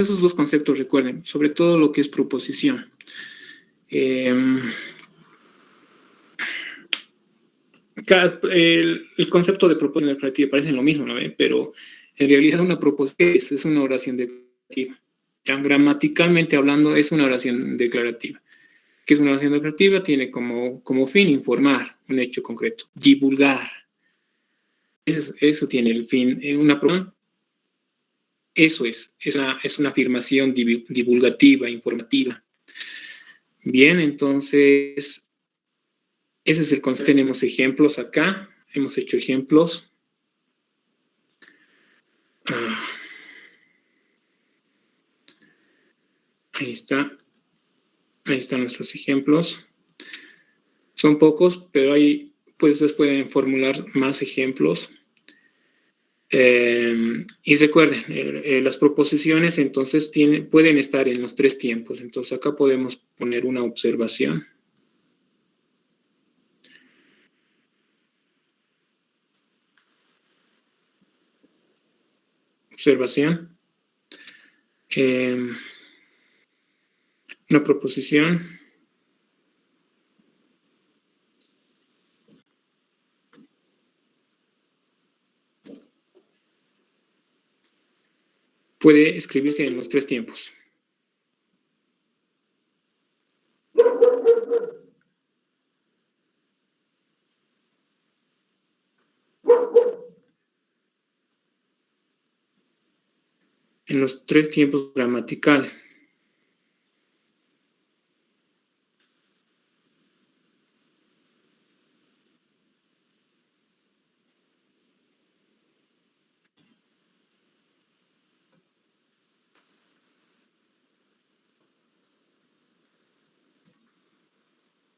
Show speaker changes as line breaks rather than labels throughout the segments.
esos dos conceptos recuerden, sobre todo lo que es proposición. El concepto de proposición declarativa parecen lo mismo, ¿no? Pero en realidad una proposición es una oración declarativa. Gramaticalmente hablando, es una oración declarativa. ¿Qué es una oración declarativa? Tiene como fin informar un hecho concreto, divulgar. Eso tiene el fin. Una proposición, eso es una afirmación divulgativa, informativa. Bien, entonces, ese es el concepto. Tenemos ejemplos acá, hemos hecho ejemplos. Ahí están nuestros ejemplos. Son pocos, pero ahí pues ustedes pueden formular más ejemplos. Y recuerden, las proposiciones entonces pueden estar en los tres tiempos. Entonces acá podemos poner una observación. Observación. Una proposición. Puede escribirse en los tres tiempos. En los tres tiempos gramaticales.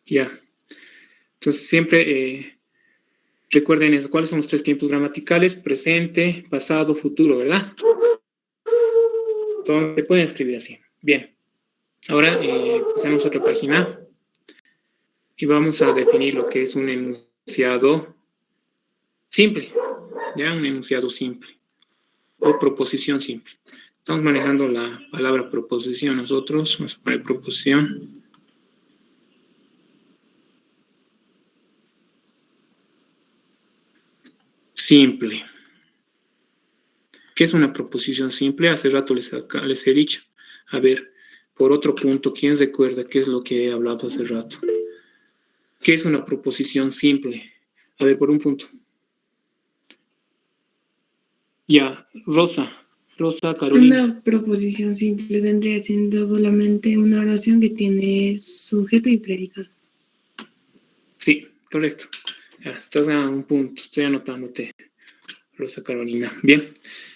Ya. Entonces siempre recuerden eso. ¿Cuáles son los tres tiempos gramaticales? Presente, pasado, futuro, ¿verdad? Entonces se pueden escribir así. Bien. Ahora pasemos a otra página. Y vamos a definir lo que es un enunciado simple. ¿Ya? Un enunciado simple. O proposición simple. Estamos manejando la palabra proposición nosotros. Vamos a poner proposición. Simple. ¿Qué es una proposición simple? Hace rato les he dicho. A ver, por otro punto, ¿quién recuerda qué es lo que he hablado hace rato? ¿Qué es una proposición simple? A ver, por un punto. Ya, Rosa, Carolina.
Una proposición simple vendría siendo solamente una oración que tiene sujeto y predicado.
Sí, correcto. Ya, estás ganando un punto. Estoy anotándote, Rosa Carolina. Bien.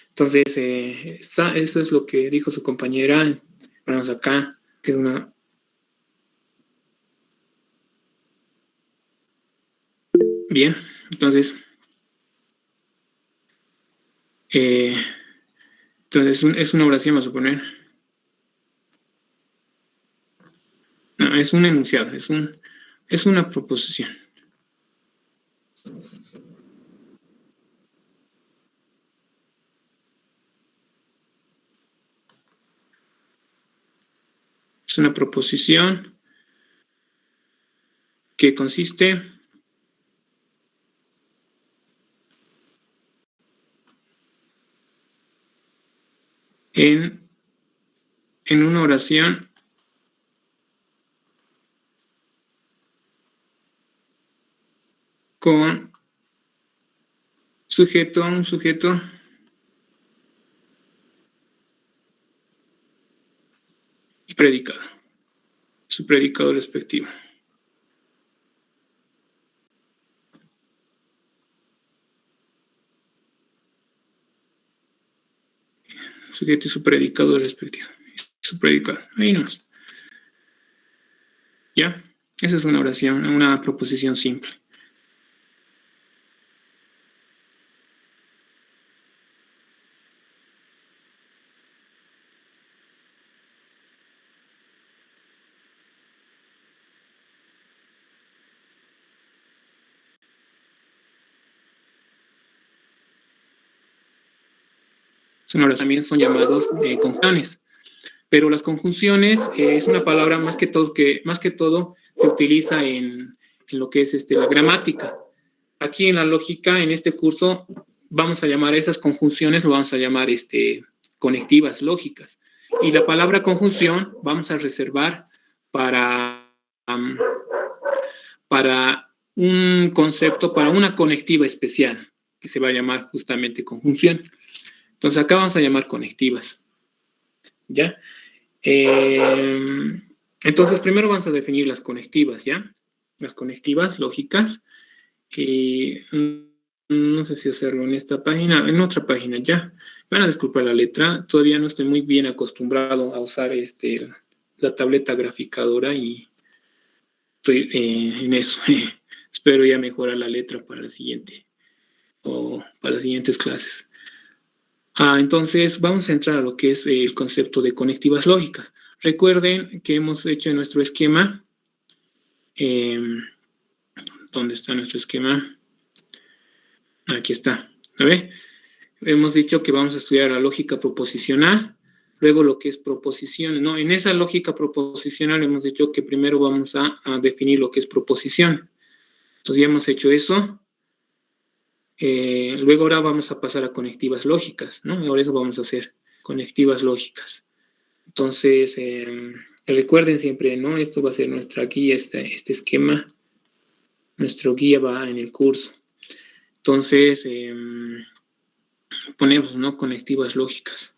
Entonces, eso es lo que dijo su compañera. Vamos acá, que es una... Bien, entonces... entonces, es una oración, vamos a suponer. No, es un enunciado, es una proposición. Es una proposición que consiste en una oración con un sujeto y predicado, su predicado respectivo. Sujeto y su predicado respectivo. Su predicado, ahí nomás. ¿Ya? Esa es una oración, una proposición simple. También son llamados conjunciones. Pero las conjunciones es una palabra más que todo se utiliza en lo que es la gramática. Aquí en la lógica, en este curso, vamos a llamar a esas conjunciones, lo vamos a llamar conectivas lógicas. Y la palabra conjunción vamos a reservar para un concepto, para una conectiva especial, que se va a llamar justamente conjunción. Entonces acá vamos a llamar conectivas. ¿Ya? Entonces primero vamos a definir las conectivas, ¿ya? Las conectivas lógicas. No sé si hacerlo en esta página, en otra página, ya. Van a disculpar la letra, todavía no estoy muy bien acostumbrado a usar la tableta graficadora y estoy en eso. Espero ya mejorar la letra para la siguiente o para las siguientes clases. Entonces vamos a entrar a lo que es el concepto de conectivas lógicas. Recuerden que hemos hecho en nuestro esquema. ¿Dónde está nuestro esquema? Aquí está. ¿Lo ve? Hemos dicho que vamos a estudiar la lógica proposicional, luego lo que es proposiciones, ¿no? En esa lógica proposicional hemos dicho que primero vamos a definir lo que es proposición. Entonces ya hemos hecho eso. Luego ahora vamos a pasar a conectivas lógicas, ¿no? Ahora eso vamos a hacer, conectivas lógicas. Entonces, recuerden siempre, ¿no? Esto va a ser nuestra guía, este esquema. Nuestro guía va en el curso. Entonces, ponemos, ¿no? Conectivas lógicas.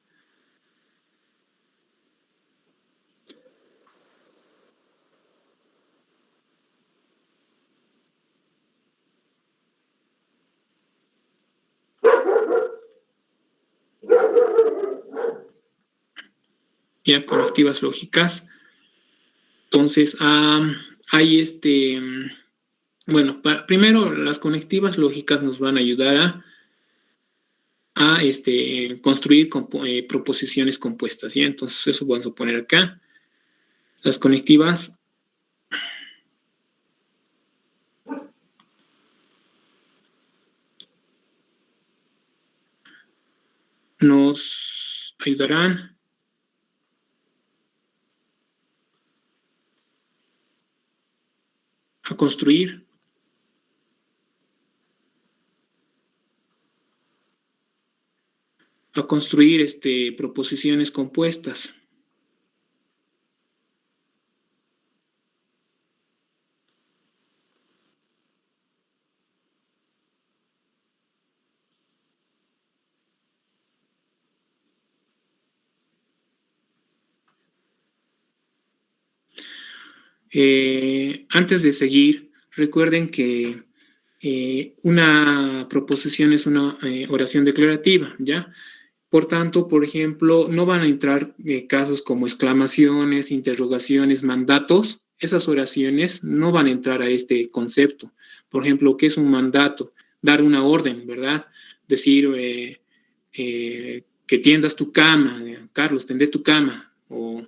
Ya, conectivas lógicas. Entonces, hay bueno, primero las conectivas lógicas nos van a ayudar a construir proposiciones compuestas, ¿ya? Entonces, eso vamos a poner acá. Las conectivas nos ayudarán a construir proposiciones compuestas. Antes de seguir, recuerden que una proposición es una oración declarativa, ¿ya? Por tanto, por ejemplo, no van a entrar casos como exclamaciones, interrogaciones, mandatos. Esas oraciones no van a entrar a este concepto. Por ejemplo, ¿qué es un mandato? Dar una orden, ¿verdad? Decir que tiendas tu cama, Carlos, tendé tu cama, o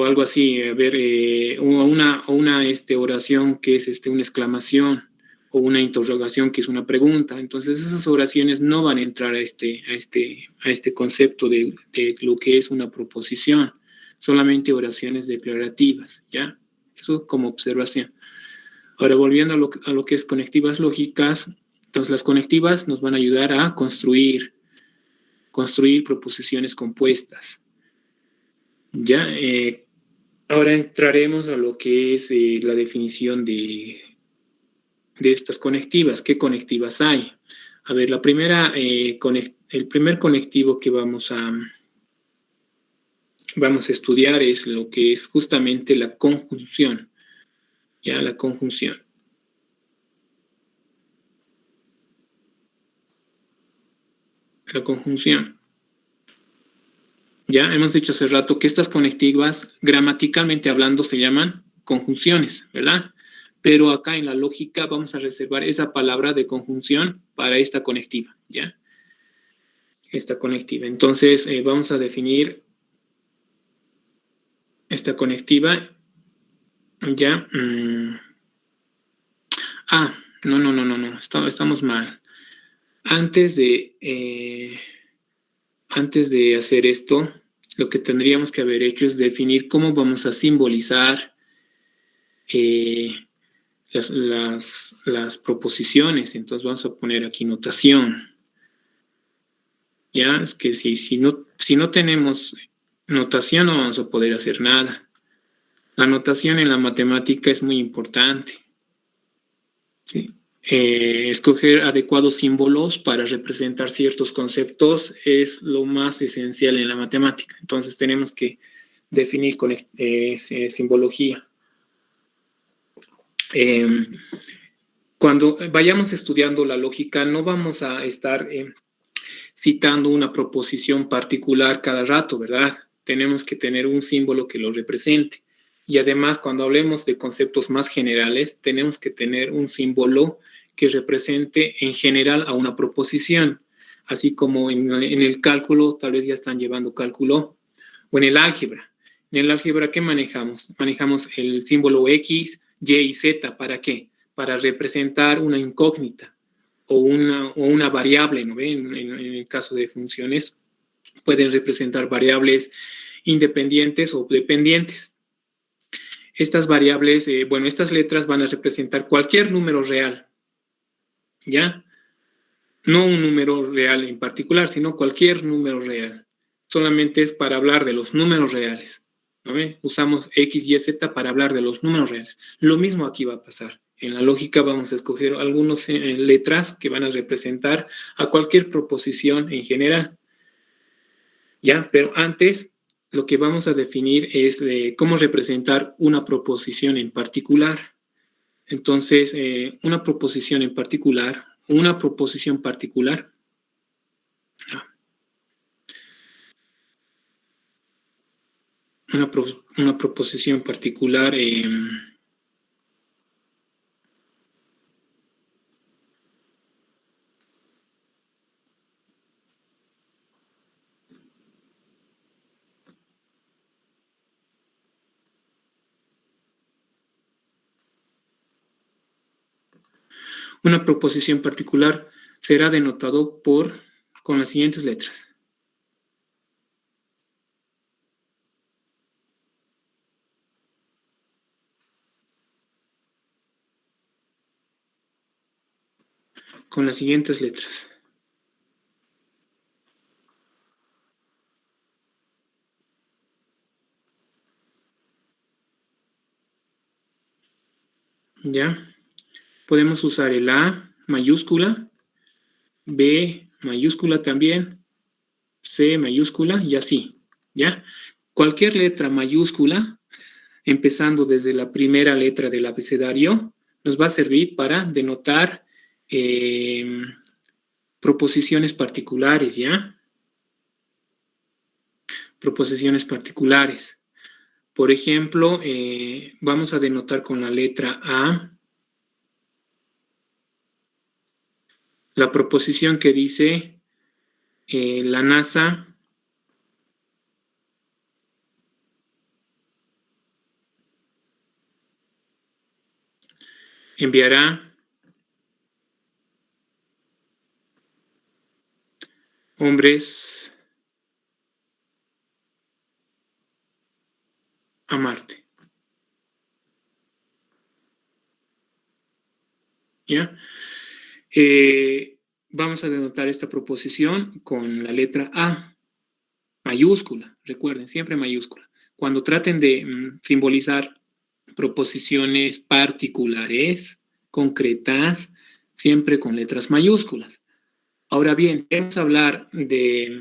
algo así, a ver, una oración que es una exclamación o una interrogación que es una pregunta. Entonces esas oraciones no van a entrar a este concepto de lo que es una proposición, solamente oraciones declarativas, ¿ya? Eso como observación. Ahora, volviendo a lo que es conectivas lógicas, entonces las conectivas nos van a ayudar a construir proposiciones compuestas. Ya, ahora entraremos a lo que es la definición de estas conectivas. ¿Qué conectivas hay? A ver, la primera, el primer conectivo que vamos a estudiar es lo que es justamente la conjunción. Ya, la conjunción. La conjunción. Ya hemos dicho hace rato que estas conectivas, gramaticalmente hablando, se llaman conjunciones, ¿verdad? Pero acá en la lógica vamos a reservar esa palabra de conjunción para esta conectiva, ¿ya? Esta conectiva. Entonces, vamos a definir esta conectiva, ¿ya? No, estamos mal. Antes de hacer esto, lo que tendríamos que haber hecho es definir cómo vamos a simbolizar las proposiciones. Entonces vamos a poner aquí notación. Ya, es que si no tenemos notación no vamos a poder hacer nada. La notación en la matemática es muy importante. ¿Sí? Escoger adecuados símbolos para representar ciertos conceptos es lo más esencial en la matemática. Entonces tenemos que definir con simbología. Cuando vayamos estudiando la lógica, no vamos a estar citando una proposición particular cada rato, ¿verdad? Tenemos que tener un símbolo que lo represente. Y además, cuando hablemos de conceptos más generales, tenemos que tener un símbolo que represente en general a una proposición. Así como en el cálculo, tal vez ya están llevando cálculo, o en el álgebra. En el álgebra, ¿qué manejamos? Manejamos el símbolo X, Y y Z. ¿Para qué? Para representar una incógnita o una variable, ¿no ven? En el caso de funciones, pueden representar variables independientes o dependientes. Estas variables, estas letras van a representar cualquier número real, ¿ya? No un número real en particular, sino cualquier número real. Solamente es para hablar de los números reales, ¿no ven? Usamos X, Y, Z para hablar de los números reales. Lo mismo aquí va a pasar. En la lógica vamos a escoger algunas letras que van a representar a cualquier proposición en general. ¿Ya? Pero antes lo que vamos a definir es cómo representar una proposición en particular. Entonces, una proposición particular, una proposición particular, una proposición particular será denotado con las siguientes letras. Con las siguientes letras. ¿Ya? Podemos usar el A mayúscula, B mayúscula también, C mayúscula y así, ¿ya? Cualquier letra mayúscula, empezando desde la primera letra del abecedario, nos va a servir para denotar proposiciones particulares, ¿ya? Proposiciones particulares. Por ejemplo, vamos a denotar con la letra A la proposición que dice la NASA enviará hombres a Marte. ¿Ya? Vamos a denotar esta proposición con la letra A, mayúscula, recuerden, siempre mayúscula. Cuando traten de simbolizar proposiciones particulares, concretas, siempre con letras mayúsculas. Ahora bien, vamos a hablar de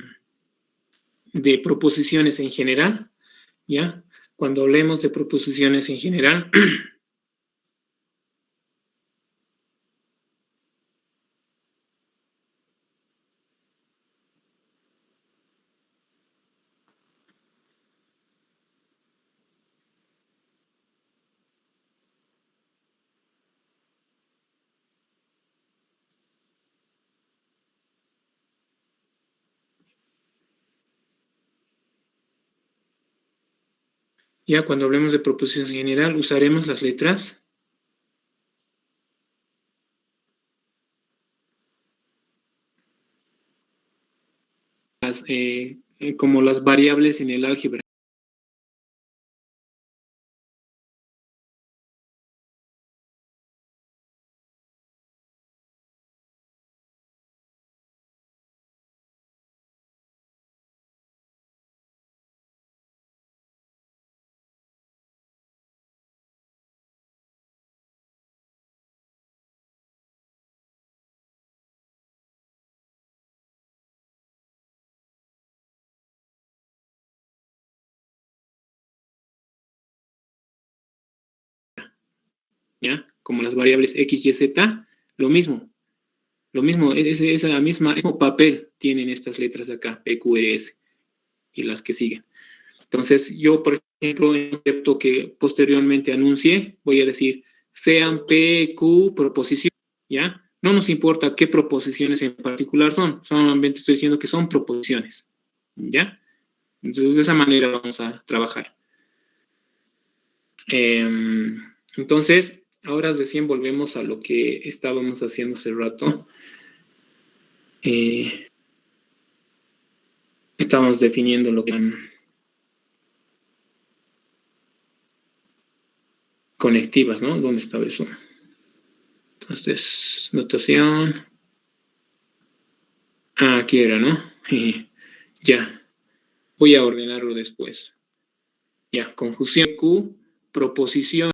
proposiciones en general, ¿ya? Cuando hablemos de proposiciones en general, ya cuando hablemos de proposiciones en general, usaremos las letras como las variables en el álgebra. ¿Ya? Como las variables x, y, z, lo mismo, ese mismo papel tienen estas letras de acá, p, q, r, s, y las que siguen. Entonces, yo, por ejemplo, en el concepto que posteriormente anuncié, voy a decir, sean p, q, proposiciones, ¿ya? No nos importa qué proposiciones en particular son, solamente estoy diciendo que son proposiciones, ¿ya? Entonces, de esa manera vamos a trabajar. Entonces, ahora recién volvemos a lo que estábamos haciendo hace rato. Estábamos definiendo lo que eran conectivas, ¿no? ¿Dónde estaba eso? Entonces, notación. Aquí era, ¿no? Ya. Voy a ordenarlo después. Ya, conjunción Q, proposición.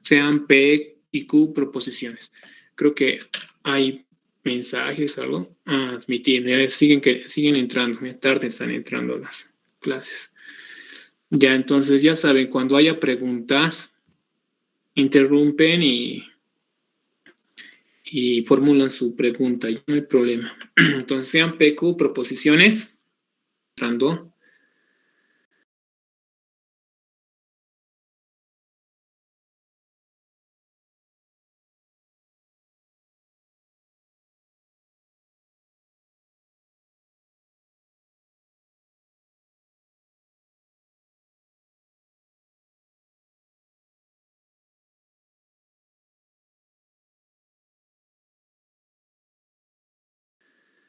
Sean P y Q proposiciones. Creo que hay mensajes, algo a admitir. Siguen entrando, tarde están entrando las clases. Ya, entonces ya saben, cuando haya preguntas, interrumpen y formulan su pregunta, y no hay problema. Entonces sean PQ, proposiciones, entrando.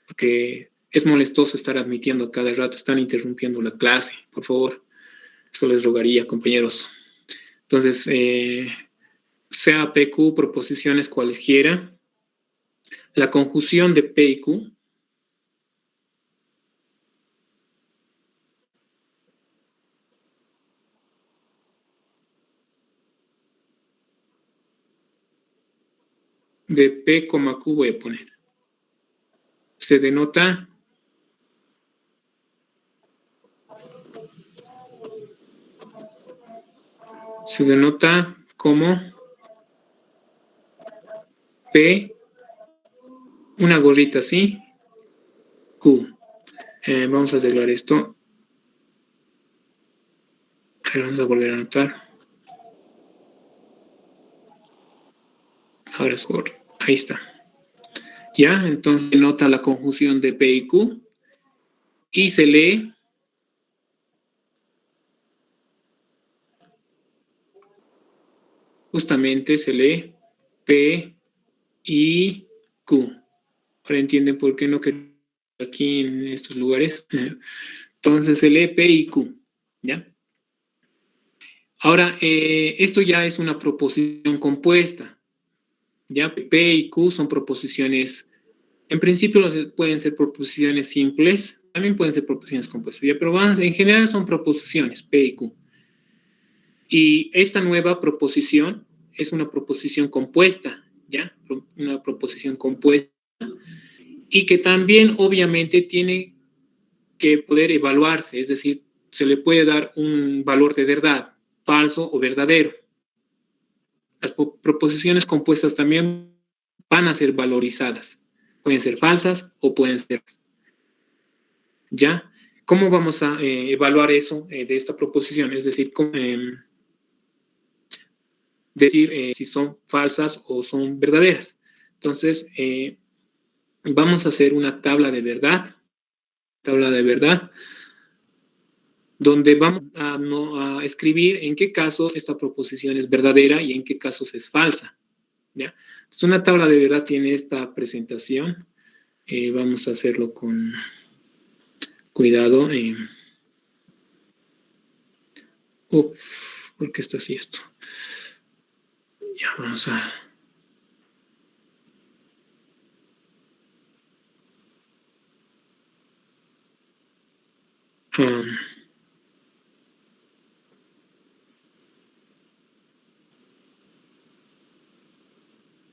Porque es molestoso estar admitiendo cada rato, están interrumpiendo la clase, por favor. Eso les rogaría, compañeros. Entonces, sea PQ, proposiciones cualesquiera, la conjunción de P y Q, de P, Q voy a poner. Se denota como P, una gorrita así, Q. Vamos a arreglar esto. Vamos a volver a anotar. Ahora es corto. Ahí está. Ya, entonces nota la conjunción de P y Q y se lee justamente se lee P y Q. Ahora entienden por qué no quería aquí en estos lugares. Entonces se lee P y Q. ¿Ya? Ahora, esto ya es una proposición compuesta. ¿Ya? P y Q son proposiciones, en principio pueden ser proposiciones simples, también pueden ser proposiciones compuestas, ¿ya? Pero en general son proposiciones, P y Q. Y esta nueva proposición es una proposición compuesta, ¿ya? Una proposición compuesta y que también obviamente tiene que poder evaluarse, es decir, se le puede dar un valor de verdad, falso o verdadero. Las proposiciones compuestas también van a ser valorizadas. Pueden ser falsas o pueden ser... ¿Ya? ¿Cómo vamos a evaluar eso de esta proposición? Es decir, si son falsas o son verdaderas. Entonces, vamos a hacer una tabla de verdad, donde vamos a escribir en qué casos esta proposición es verdadera y en qué casos es falsa. ¿Ya? Entonces, una tabla de verdad tiene esta presentación. Vamos a hacerlo con cuidado. ¿Por qué está así esto? Ya, vamos a...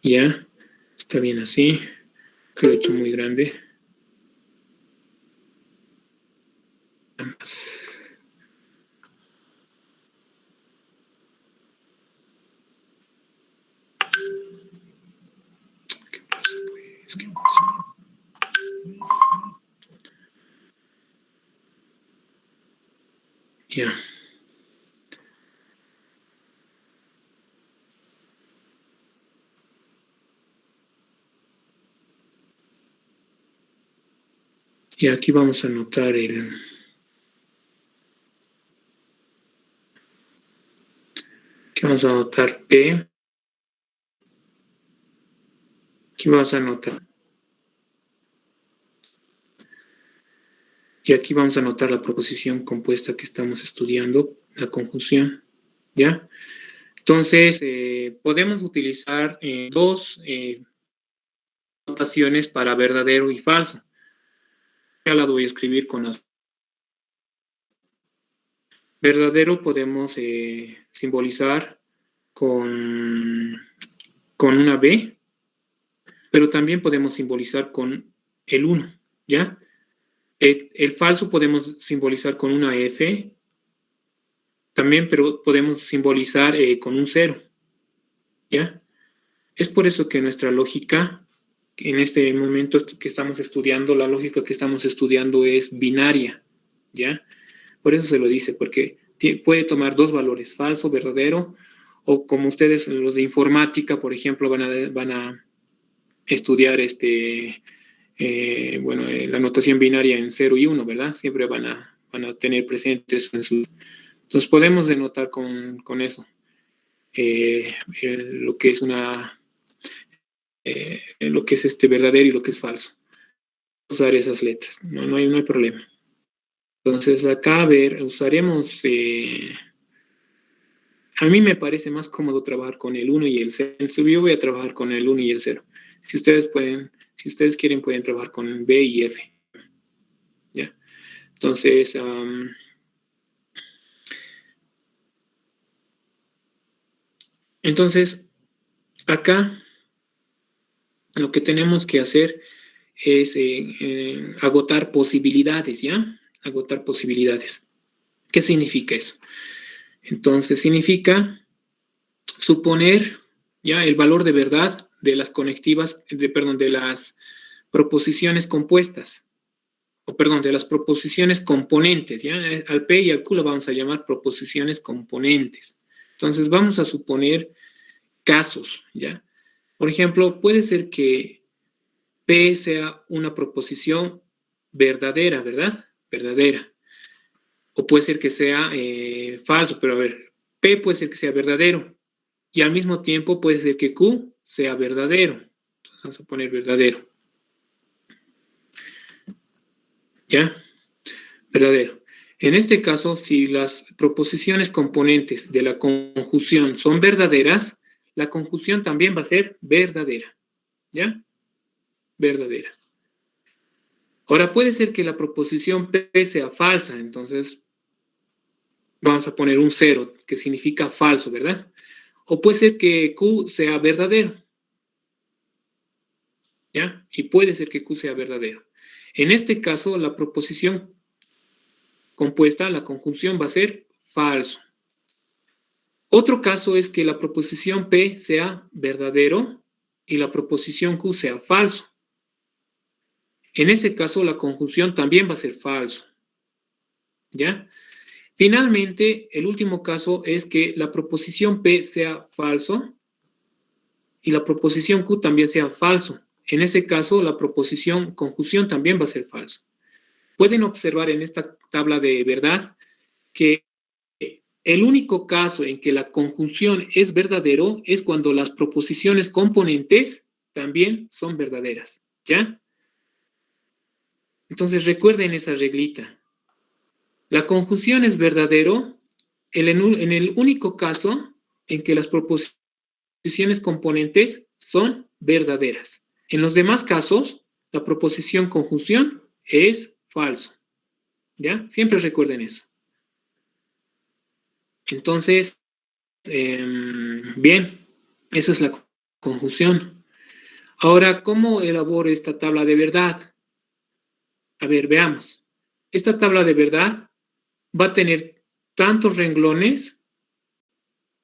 ya, está bien así. Que lo he hecho muy grande. ¿Qué pasa, pues? ¿Qué pasa? Ya. Y aquí vamos a anotar aquí vamos a anotar P. Aquí vamos a anotar. Y aquí vamos a anotar la proposición compuesta que estamos estudiando, la conjunción. ¿Ya? Entonces, podemos utilizar dos notaciones para verdadero y falso. Ya la voy a escribir con las... Verdadero podemos simbolizar con una B, pero también podemos simbolizar con el 1, ¿ya? El falso podemos simbolizar con una F, también, pero podemos simbolizar con un 0, ¿ya? Es por eso que nuestra lógica, en este momento que estamos estudiando, la lógica que estamos estudiando es binaria, ¿ya? Por eso se lo dice, porque puede tomar dos valores, falso, verdadero, o como ustedes, los de informática, por ejemplo, van a estudiar la notación binaria en 0 y 1, ¿verdad? Siempre van a tener presente eso en su... Entonces podemos denotar con eso lo que es lo que es verdadero y lo que es falso. Usar esas letras, no hay problema. Entonces acá, a ver, usaremos... a mí me parece más cómodo trabajar con el 1 y el 0. Yo voy a trabajar con el 1 y el 0. Si ustedes quieren, pueden trabajar con B y F. ¿Ya? Entonces, acá lo que tenemos que hacer es agotar posibilidades, ¿ya? Agotar posibilidades. ¿Qué significa eso? Entonces, significa suponer ya el valor de verdad de las conectivas, de las proposiciones compuestas, de las proposiciones componentes, ¿ya? Al P y al Q lo vamos a llamar proposiciones componentes. Entonces, vamos a suponer casos, ¿ya? Por ejemplo, puede ser que P sea una proposición verdadera, ¿verdad? Verdadera. O puede ser que sea falso, pero a ver, P puede ser que sea verdadero y al mismo tiempo puede ser que Q sea verdadero. Entonces, vamos a poner verdadero. ¿Ya? Verdadero. En este caso, si las proposiciones componentes de la conjunción son verdaderas, la conjunción también va a ser verdadera. ¿Ya? Verdadera. Ahora, puede ser que la proposición P sea falsa, entonces vamos a poner un 0, que significa falso, ¿verdad? O puede ser que Q sea verdadero. ¿Ya? Y puede ser que Q sea verdadero. En este caso, la proposición compuesta, la conjunción va a ser falso. Otro caso es que la proposición P sea verdadero y la proposición Q sea falso. En ese caso, la conjunción también va a ser falso. ¿Ya? Finalmente, el último caso es que la proposición P sea falso y la proposición Q también sea falso. En ese caso, la proposición conjunción también va a ser falso. Pueden observar en esta tabla de verdad que el único caso en que la conjunción es verdadero es cuando las proposiciones componentes también son verdaderas. ¿Ya? Entonces recuerden esa reglita. La conjunción es verdadero en el único caso en que las proposiciones componentes son verdaderas. En los demás casos, la proposición conjunción es falso. ¿Ya? Siempre recuerden eso. Entonces, bien, eso es la conjunción. Ahora, ¿cómo elaboro esta tabla de verdad? A ver, veamos. Esta tabla de verdad va a tener tantos renglones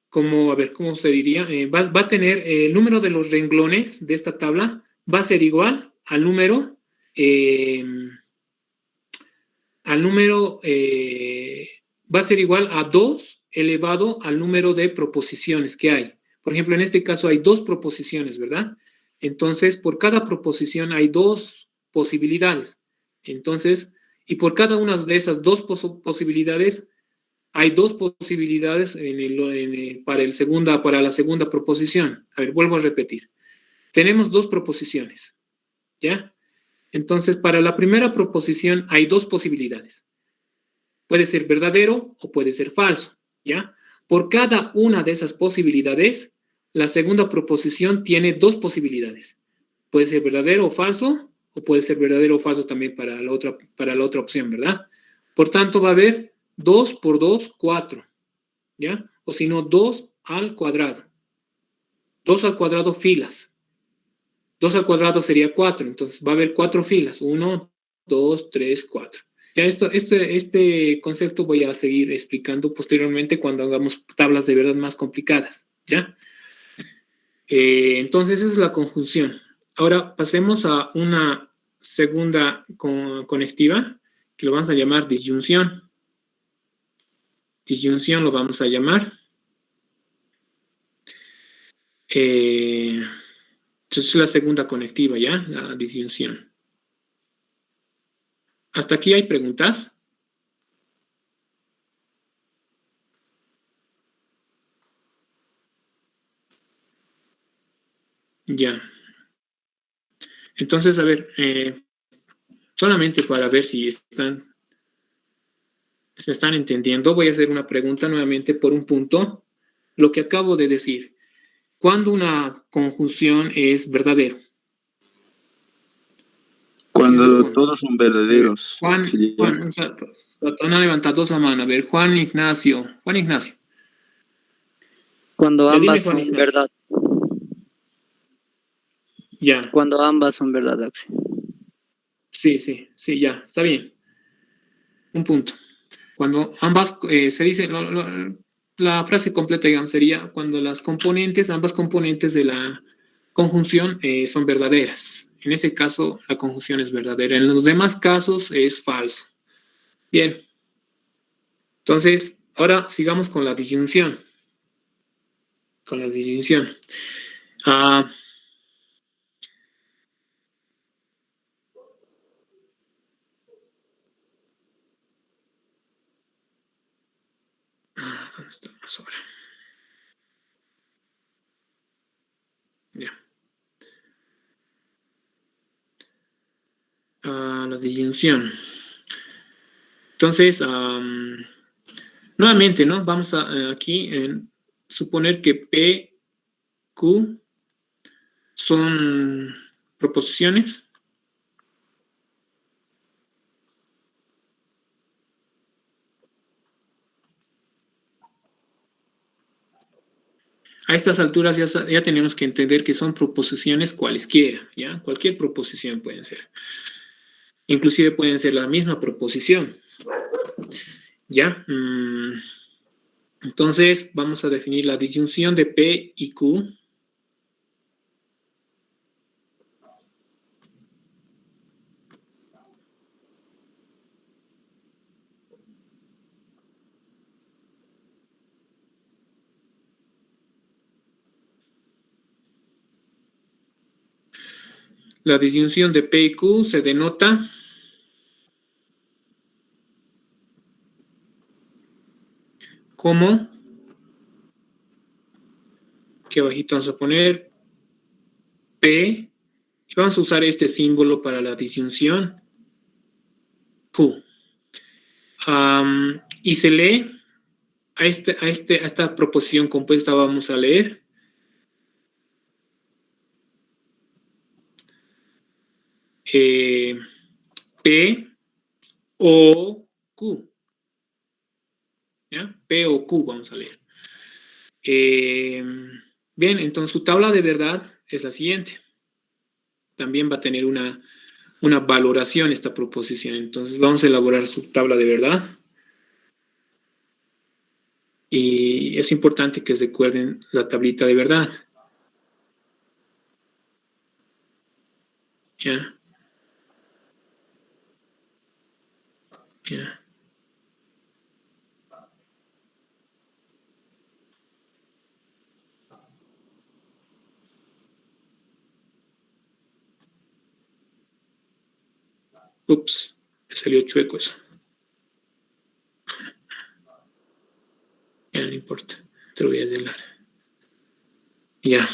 como, a ver, ¿cómo se diría? Va a tener el número de los renglones de esta tabla va a ser igual al número va a ser igual a 2 elevado al número de proposiciones que hay. Por ejemplo, en este caso hay 2 proposiciones, ¿verdad? Entonces, por cada proposición hay 2 posibilidades. Entonces, y por cada una de esas 2 posibilidades, hay 2 posibilidades para la segunda proposición. A ver, vuelvo a repetir. Tenemos 2 proposiciones, ¿ya? Entonces, para la primera proposición hay 2 posibilidades. Puede ser verdadero o puede ser falso, ¿ya? Por cada una de esas posibilidades, la segunda proposición tiene 2 posibilidades. Puede ser verdadero o falso, o puede ser verdadero o falso también para la otra opción, ¿verdad? Por tanto, va a haber 2 por 2, 4, ¿ya? O si no, 2 al cuadrado. 2 al cuadrado filas. 2 al cuadrado sería 4, entonces va a haber 4 filas. 1, 2, 3, 4. Ya este concepto voy a seguir explicando posteriormente cuando hagamos tablas de verdad más complicadas, ¿ya? Entonces, esa es la conjunción. Ahora pasemos a una segunda conectiva que lo vamos a llamar disyunción. Disyunción lo vamos a llamar. Entonces, es la segunda conectiva, ¿ya? La disyunción. ¿Hasta aquí hay preguntas? Ya. Entonces, a ver, solamente para ver si me están entendiendo, voy a hacer una pregunta nuevamente por un punto. Lo que acabo de decir. ¿Cuándo una conjunción es verdadero?
Cuando todos son verdaderos.
Juan, van a levantar todos la mano. A ver, Juan Ignacio.
Cuando
Ya
ambas
dime, Juan
son
Ignacio.
verdad.
Ya.
Cuando ambas son verdad, Axel.
Sí, ya, está bien. Un punto. Cuando ambas, se dice, la frase completa, digamos, sería cuando ambas componentes de la conjunción son verdaderas. En ese caso, la conjunción es verdadera. En los demás casos es falso. Bien. Entonces, ahora sigamos con la disyunción. ¿Dónde estamos ahora? Ya. La disyunción. Entonces, nuevamente, ¿no? Vamos a aquí suponer que P, Q son proposiciones. A estas alturas ya tenemos que entender que son proposiciones cualesquiera, ¿ya? Cualquier proposición pueden ser. Inclusive pueden ser la misma proposición, ¿ya? Entonces, vamos a definir la disyunción de P y Q. La disyunción de P y Q se denota como, aquí abajito vamos a poner P, y vamos a usar este símbolo para la disyunción Q. Y se lee a esta proposición compuesta, vamos a leer P o Q. ¿Ya? P o Q vamos a leer. Bien, entonces su tabla de verdad es la siguiente. También va a tener una valoración esta proposición. Entonces vamos a elaborar su tabla de verdad. Y es importante que recuerden la tablita de verdad. ¿Ya? ¿Ya? Ups, me salió chueco eso. Ya, no importa, te lo voy a arreglar. Ya.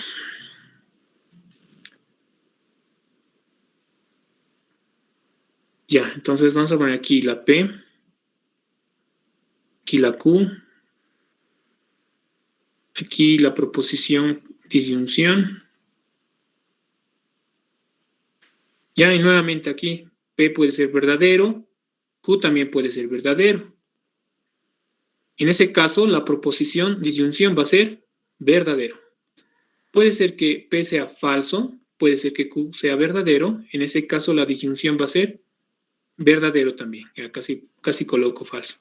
Ya, entonces vamos a poner aquí la P, aquí la Q, aquí la proposición disyunción. Ya, y nuevamente aquí, P puede ser verdadero, Q también puede ser verdadero. En ese caso, la proposición disyunción va a ser verdadero. Puede ser que P sea falso, puede ser que Q sea verdadero. En ese caso, la disyunción va a ser verdadero también. Ya casi coloco falso.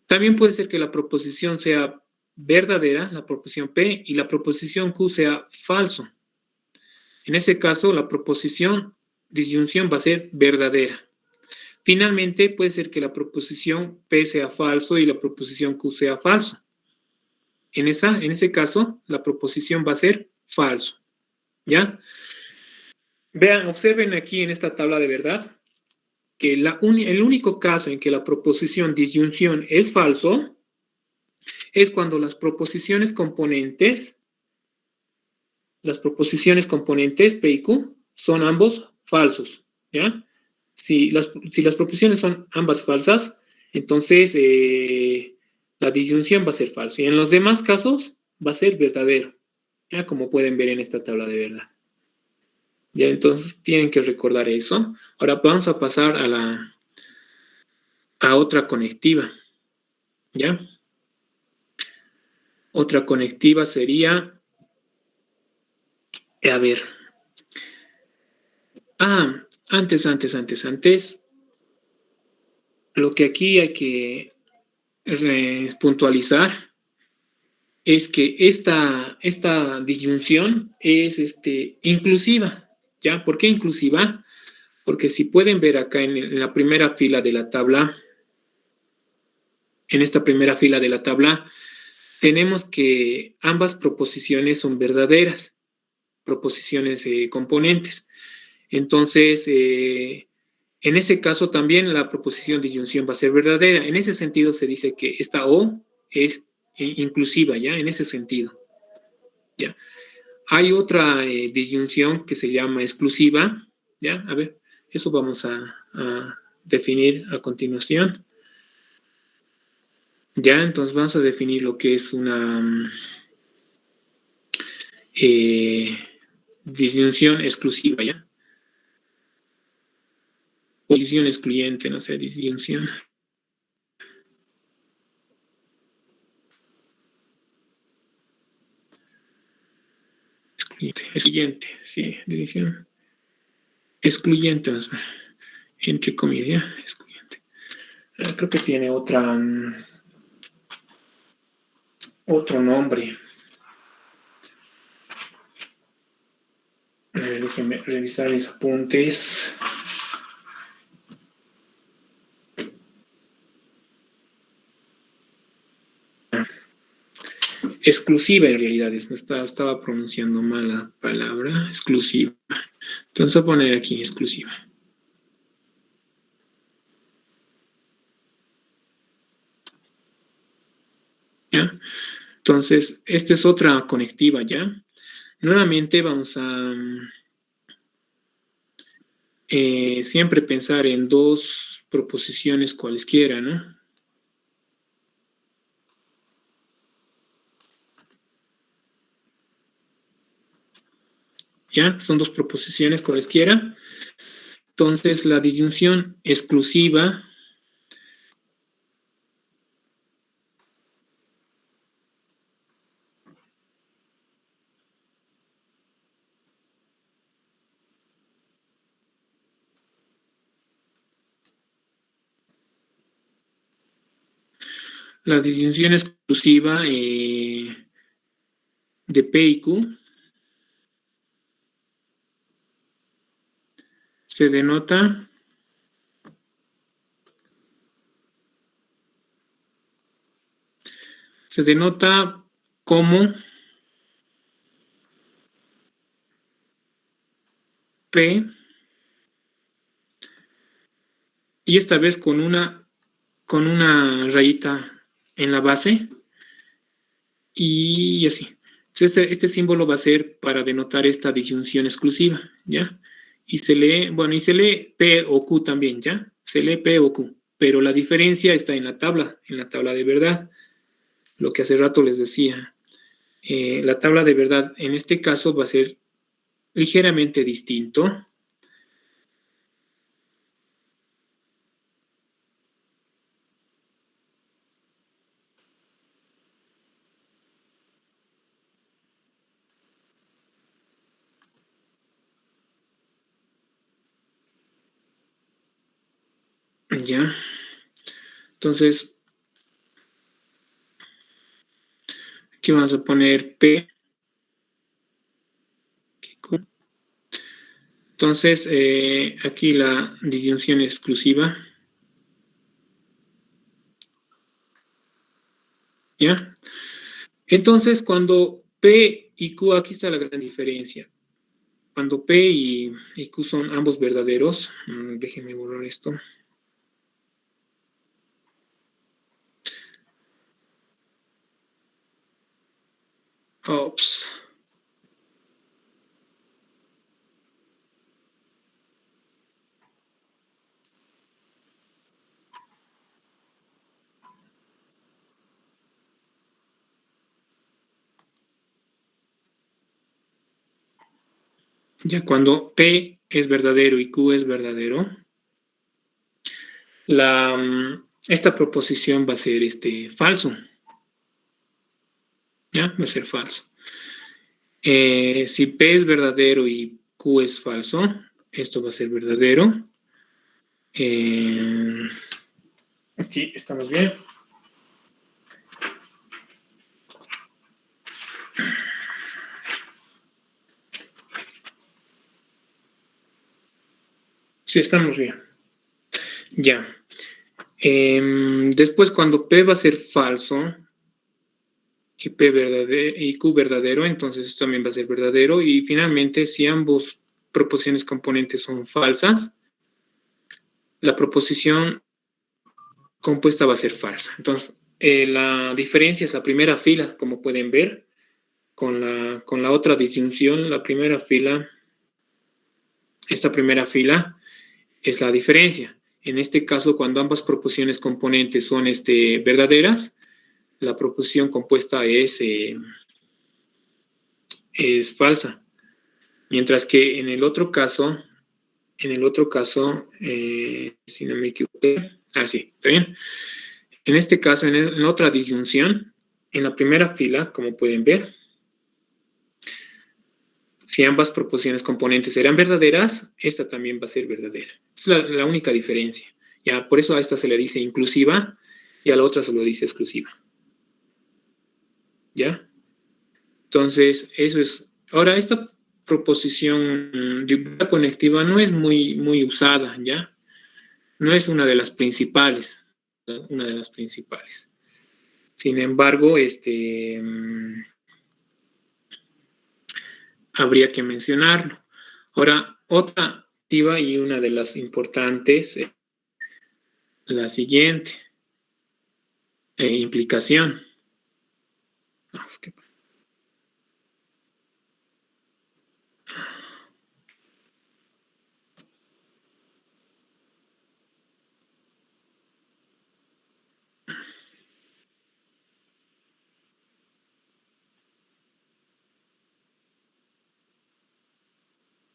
También puede ser que la proposición sea verdadera, la proposición P, y la proposición Q sea falso. En ese caso, la proposición disyunción va a ser verdadera. Finalmente, puede ser que la proposición P sea falso y la proposición Q sea falso. En ese caso, la proposición va a ser falso. ¿Ya? Vean, observen aquí en esta tabla de verdad que el único caso en que la proposición disyunción es falso es cuando las proposiciones componentes P y Q son ambos falsos. ¿Ya? Si las proposiciones son ambas falsas, entonces la disyunción va a ser falsa. Y en los demás casos va a ser verdadero. ¿Ya? Como pueden ver en esta tabla de verdad. Ya, entonces tienen que recordar eso. Ahora vamos a pasar a otra conectiva. ¿Ya? Otra conectiva sería, a ver. Antes. Lo que aquí hay que puntualizar es que esta disyunción es inclusiva. ¿Ya? ¿Por qué inclusiva? Porque si pueden ver acá en la primera fila de la tabla, en esta primera fila de la tabla, tenemos que ambas proposiciones son verdaderas, proposiciones componentes. Entonces, en ese caso también la proposición disyunción va a ser verdadera. En ese sentido se dice que esta O es inclusiva, ¿ya? En ese sentido. ¿Ya? Hay otra disyunción que se llama exclusiva, ¿ya? A ver, eso vamos a definir a continuación. Ya, entonces vamos a definir lo que es una disyunción exclusiva, ¿ya? Disyunción excluyente, no sé, disyunción. Excluyente, sí, disyunción excluyente, entre comillas, excluyente. Creo que tiene otra. otro nombre. Déjenme revisar mis apuntes. Exclusiva en realidad, estaba pronunciando mal la palabra, exclusiva. Entonces voy a poner aquí exclusiva. ¿Ya? Entonces, esta es otra conectiva, ¿ya? Nuevamente vamos a siempre pensar en dos proposiciones cualesquiera, ¿no? ¿Ya? Son dos proposiciones cualesquiera. Entonces, la disyunción exclusiva exclusiva de P y Q se denota como P, y esta vez con una rayita en la base, y así. Este símbolo va a ser para denotar esta disyunción exclusiva, ¿ya? Y se lee P o Q también, ¿ya? Se lee P o Q, pero la diferencia está en la tabla de verdad. Lo que hace rato les decía. La tabla de verdad en este caso va a ser ligeramente distinto. Ya. Entonces, aquí vamos a poner P. Entonces, aquí la disyunción exclusiva. ¿Ya? Entonces, cuando P y Q, aquí está la gran diferencia. Cuando P y Q son ambos verdaderos, déjenme borrar esto. Ops. Ya cuando P es verdadero y Q es verdadero, esta proposición va a ser falso. ¿Ya? Va a ser falso. Si P es verdadero y Q es falso, esto va a ser verdadero. Sí, estamos bien. Sí, estamos bien. Ya. Después, cuando P va a ser falso y y Q verdadero, entonces esto también va a ser verdadero. Y finalmente, si ambos proposiciones componentes son falsas, la proposición compuesta va a ser falsa. Entonces, la diferencia es la primera fila, como pueden ver, con la otra disyunción. La primera fila, esta primera fila es la diferencia. En este caso, cuando ambas proposiciones componentes son verdaderas, la proposición compuesta es falsa. Mientras que en el otro caso, si no me equivoqué, sí, está bien. En este caso, en otra disyunción, en la primera fila, como pueden ver, si ambas proposiciones componentes eran verdaderas, esta también va a ser verdadera. Es la única diferencia. Ya, por eso a esta se le dice inclusiva y a la otra se lo dice exclusiva. ¿ya? Entonces, eso es. Ahora, esta proposición de conectiva no es muy usada, ¿ya? No es una de las principales, una de las principales. Sin embargo, habría que mencionarlo. Ahora, otra activa y una de las importantes, la siguiente, implicación.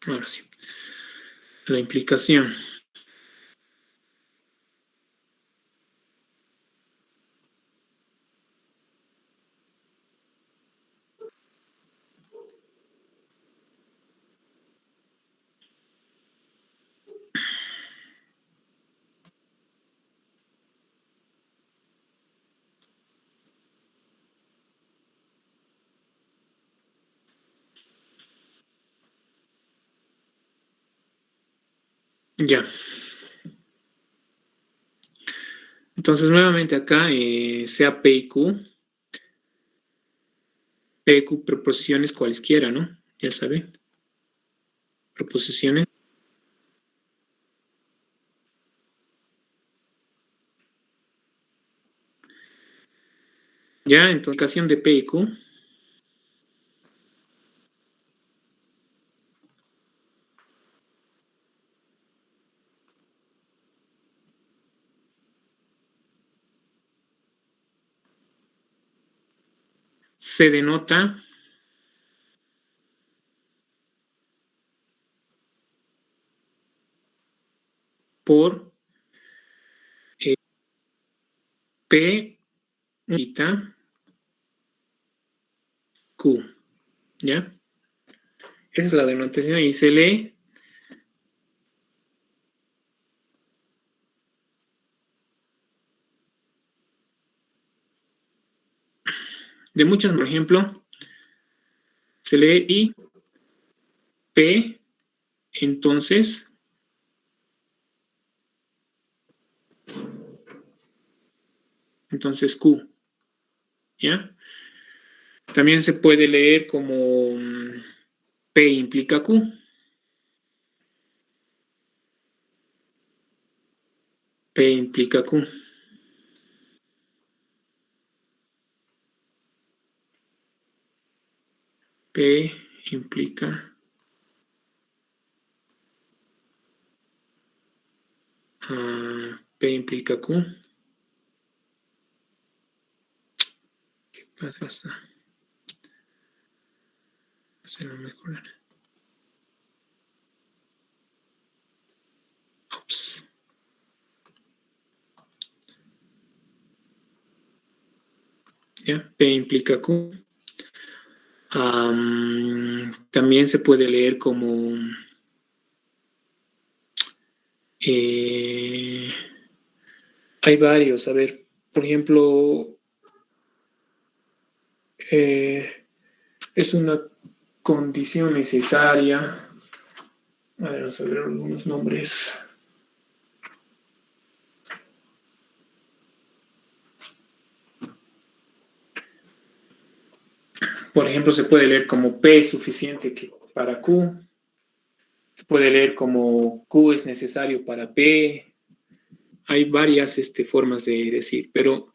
Ahora sí, la implicación. Ya. Entonces, nuevamente acá, sea P y Q, P y Q proposiciones cualesquiera, ¿no? Ya saben. Proposiciones. Ya, en ocasión de P y Q. Se denota por P Q, ¿ya? Esa es la denotación y se lee de muchas, por ejemplo, se lee I, P, entonces Q, ¿ya? También se puede leer como P implica Q. P implica Q. P implica P implica Q. ¿Qué pasa? Hacerlo mejorar. Ups. ¿Ya? P implica Q. También se puede leer como hay varios, a ver, por ejemplo, es una condición necesaria. A ver, vamos a ver algunos nombres. Por ejemplo, se puede leer como P es suficiente para Q. Se puede leer como Q es necesario para P. Hay varias formas de decir, pero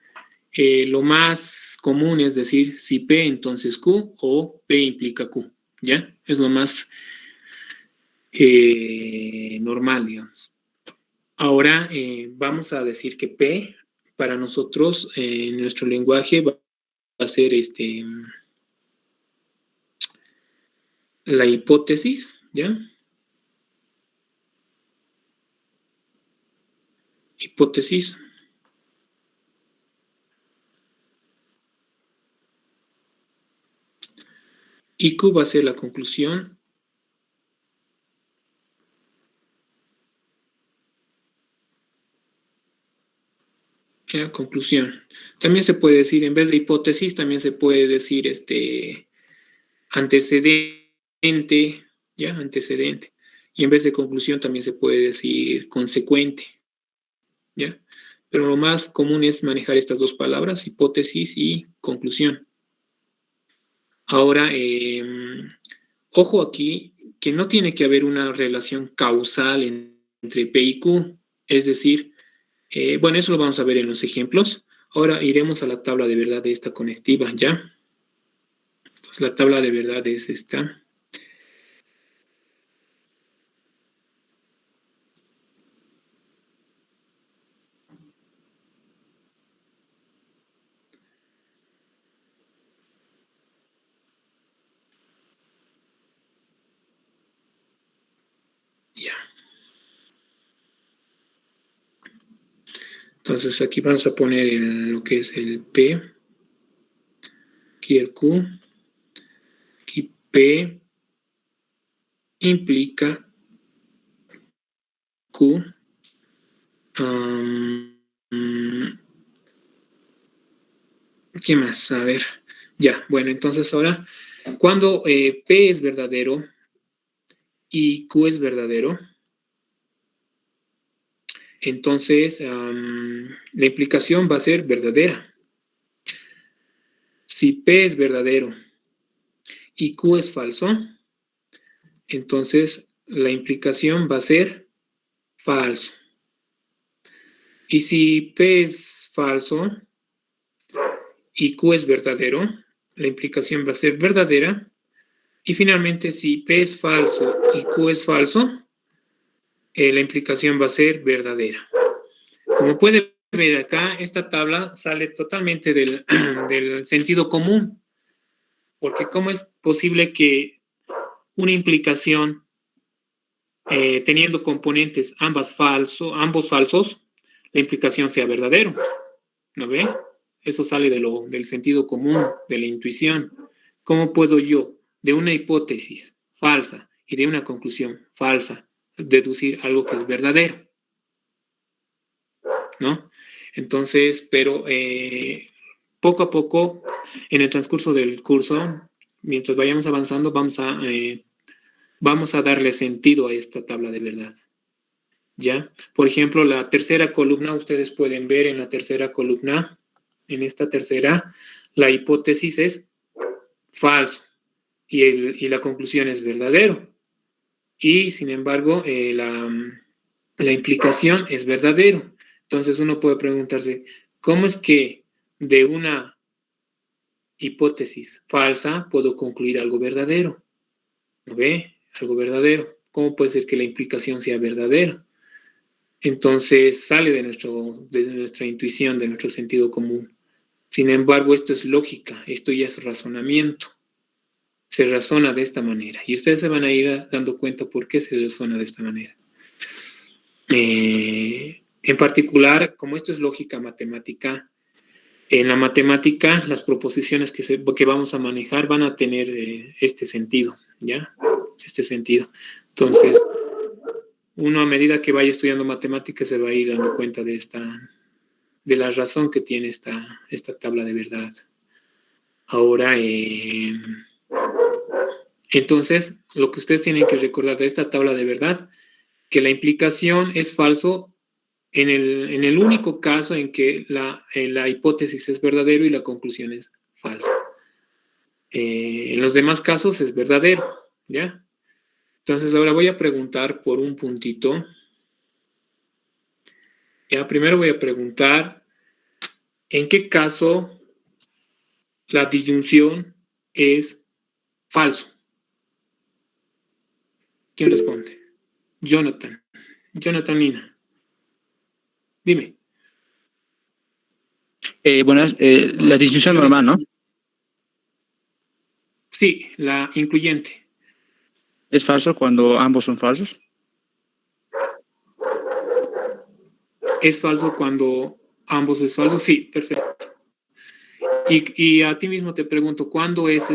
lo más común es decir si P entonces Q o P implica Q, ¿ya? Es lo más normal, digamos. Ahora vamos a decir que P para nosotros en nuestro lenguaje va a ser la hipótesis, ¿ya? Hipótesis. Y Q va a ser la conclusión. Conclusión. También se puede decir, en vez de hipótesis, también se puede decir antecedente, ¿ya? Antecedente. Y en vez de conclusión también se puede decir consecuente, ¿ya? Pero lo más común es manejar estas dos palabras, hipótesis y conclusión. Ahora, ojo aquí, que no tiene que haber una relación causal entre P y Q, es decir, bueno, eso lo vamos a ver en los ejemplos. Ahora iremos a la tabla de verdad de esta conectiva, ¿ya? Entonces, la tabla de verdad es esta. Ya. Entonces, aquí vamos a poner lo que es el P, aquí el Q, aquí P implica Q. ¿Qué más? A ver, ya, bueno, entonces ahora, cuando P es verdadero y Q es verdadero, entonces la implicación va a ser verdadera. Si P es verdadero y Q es falso, entonces la implicación va a ser falso. Y si P es falso y Q es verdadero, la implicación va a ser verdadera. Y finalmente, si P es falso y Q es falso, la implicación va a ser verdadera. Como puede ver acá, esta tabla sale totalmente del, del sentido común, porque ¿cómo es posible que una implicación teniendo componentes ambos falsos, la implicación sea verdadero? ¿No ve? Eso sale del sentido común, de la intuición. ¿Cómo puedo yo, de una hipótesis falsa y de una conclusión falsa, deducir algo que es verdadero? ¿No? Entonces, pero poco a poco, en el transcurso del curso, mientras vayamos avanzando, vamos a darle sentido a esta tabla de verdad. ¿Ya? Por ejemplo, la tercera columna, ustedes pueden ver en la tercera columna, en esta tercera, la hipótesis es falso y la conclusión es verdadero. Y, sin embargo, la implicación es verdadero. Entonces uno puede preguntarse, ¿cómo es que de una hipótesis falsa puedo concluir algo verdadero? ¿No ve? Algo verdadero. ¿Cómo puede ser que la implicación sea verdadera? Entonces sale de nuestra intuición, de nuestro sentido común. Sin embargo, esto es lógica, esto ya es razonamiento. Se razona de esta manera. Y ustedes se van a ir dando cuenta por qué se razona de esta manera. En particular, como esto es lógica matemática, en la matemática las proposiciones que vamos a manejar van a tener este sentido, ¿ya? Este sentido. Entonces, uno a medida que vaya estudiando matemáticas se va a ir dando cuenta de la razón que tiene esta tabla de verdad. Ahora, entonces, lo que ustedes tienen que recordar de esta tabla de verdad, que la implicación es falso en el único caso en que la hipótesis es verdadero y la conclusión es falsa. En los demás casos es verdadero, ¿ya? Entonces, ahora voy a preguntar por un puntito. Ya, primero voy a preguntar en qué caso la disyunción es falso. ¿Quién responde? Jonathan. Jonathan Lina. Dime.
Bueno, la disyunción normal, ¿no?
Sí, la incluyente.
¿Es falso cuando ambos son falsos?
¿Es falso cuando ambos es falso? Sí, perfecto. Y a ti mismo te pregunto, ¿cuándo es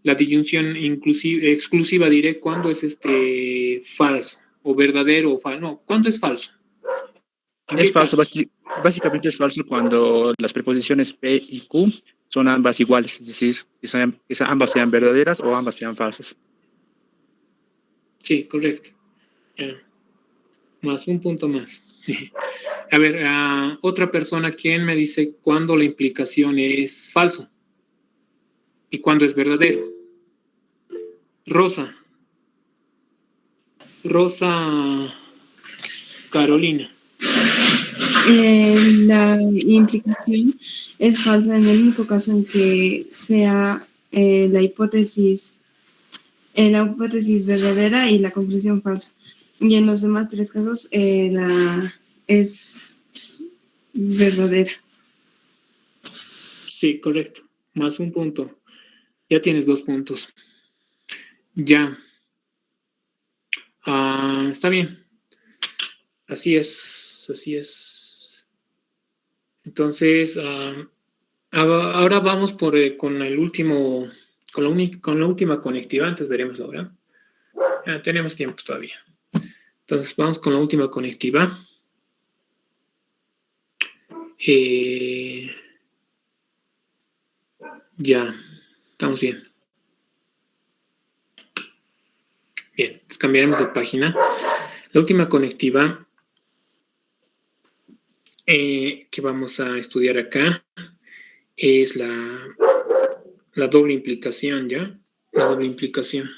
la disyunción exclusiva, diré, cuándo es falso? ¿O verdadero o falso? No, ¿cuándo es falso? ¿En qué
Es falso,
casos?
básicamente es falso cuando las preposiciones P y Q son ambas iguales, es decir, que ambas sean verdaderas o ambas sean falsas.
Sí, correcto. Ya. Más un punto más. A ver, otra persona, ¿quién me dice cuándo la implicación es falso y cuándo es verdadero? Rosa. Rosa Carolina.
La implicación es falsa en el único caso en que sea la hipótesis verdadera y la conclusión falsa. Y en los demás tres casos la es verdadera.
Sí, correcto. Más un punto. Ya tienes 2 puntos. Ya. Está bien. Así es. Así es. Entonces, ahora vamos con el último, con la última conectiva. Antes veremos la hora. Tenemos tiempo todavía. Entonces, vamos con la última conectiva. Ya, estamos bien. Bien, pues cambiaremos de página. La última conectiva que vamos a estudiar acá es la doble implicación, ¿ya? La doble implicación.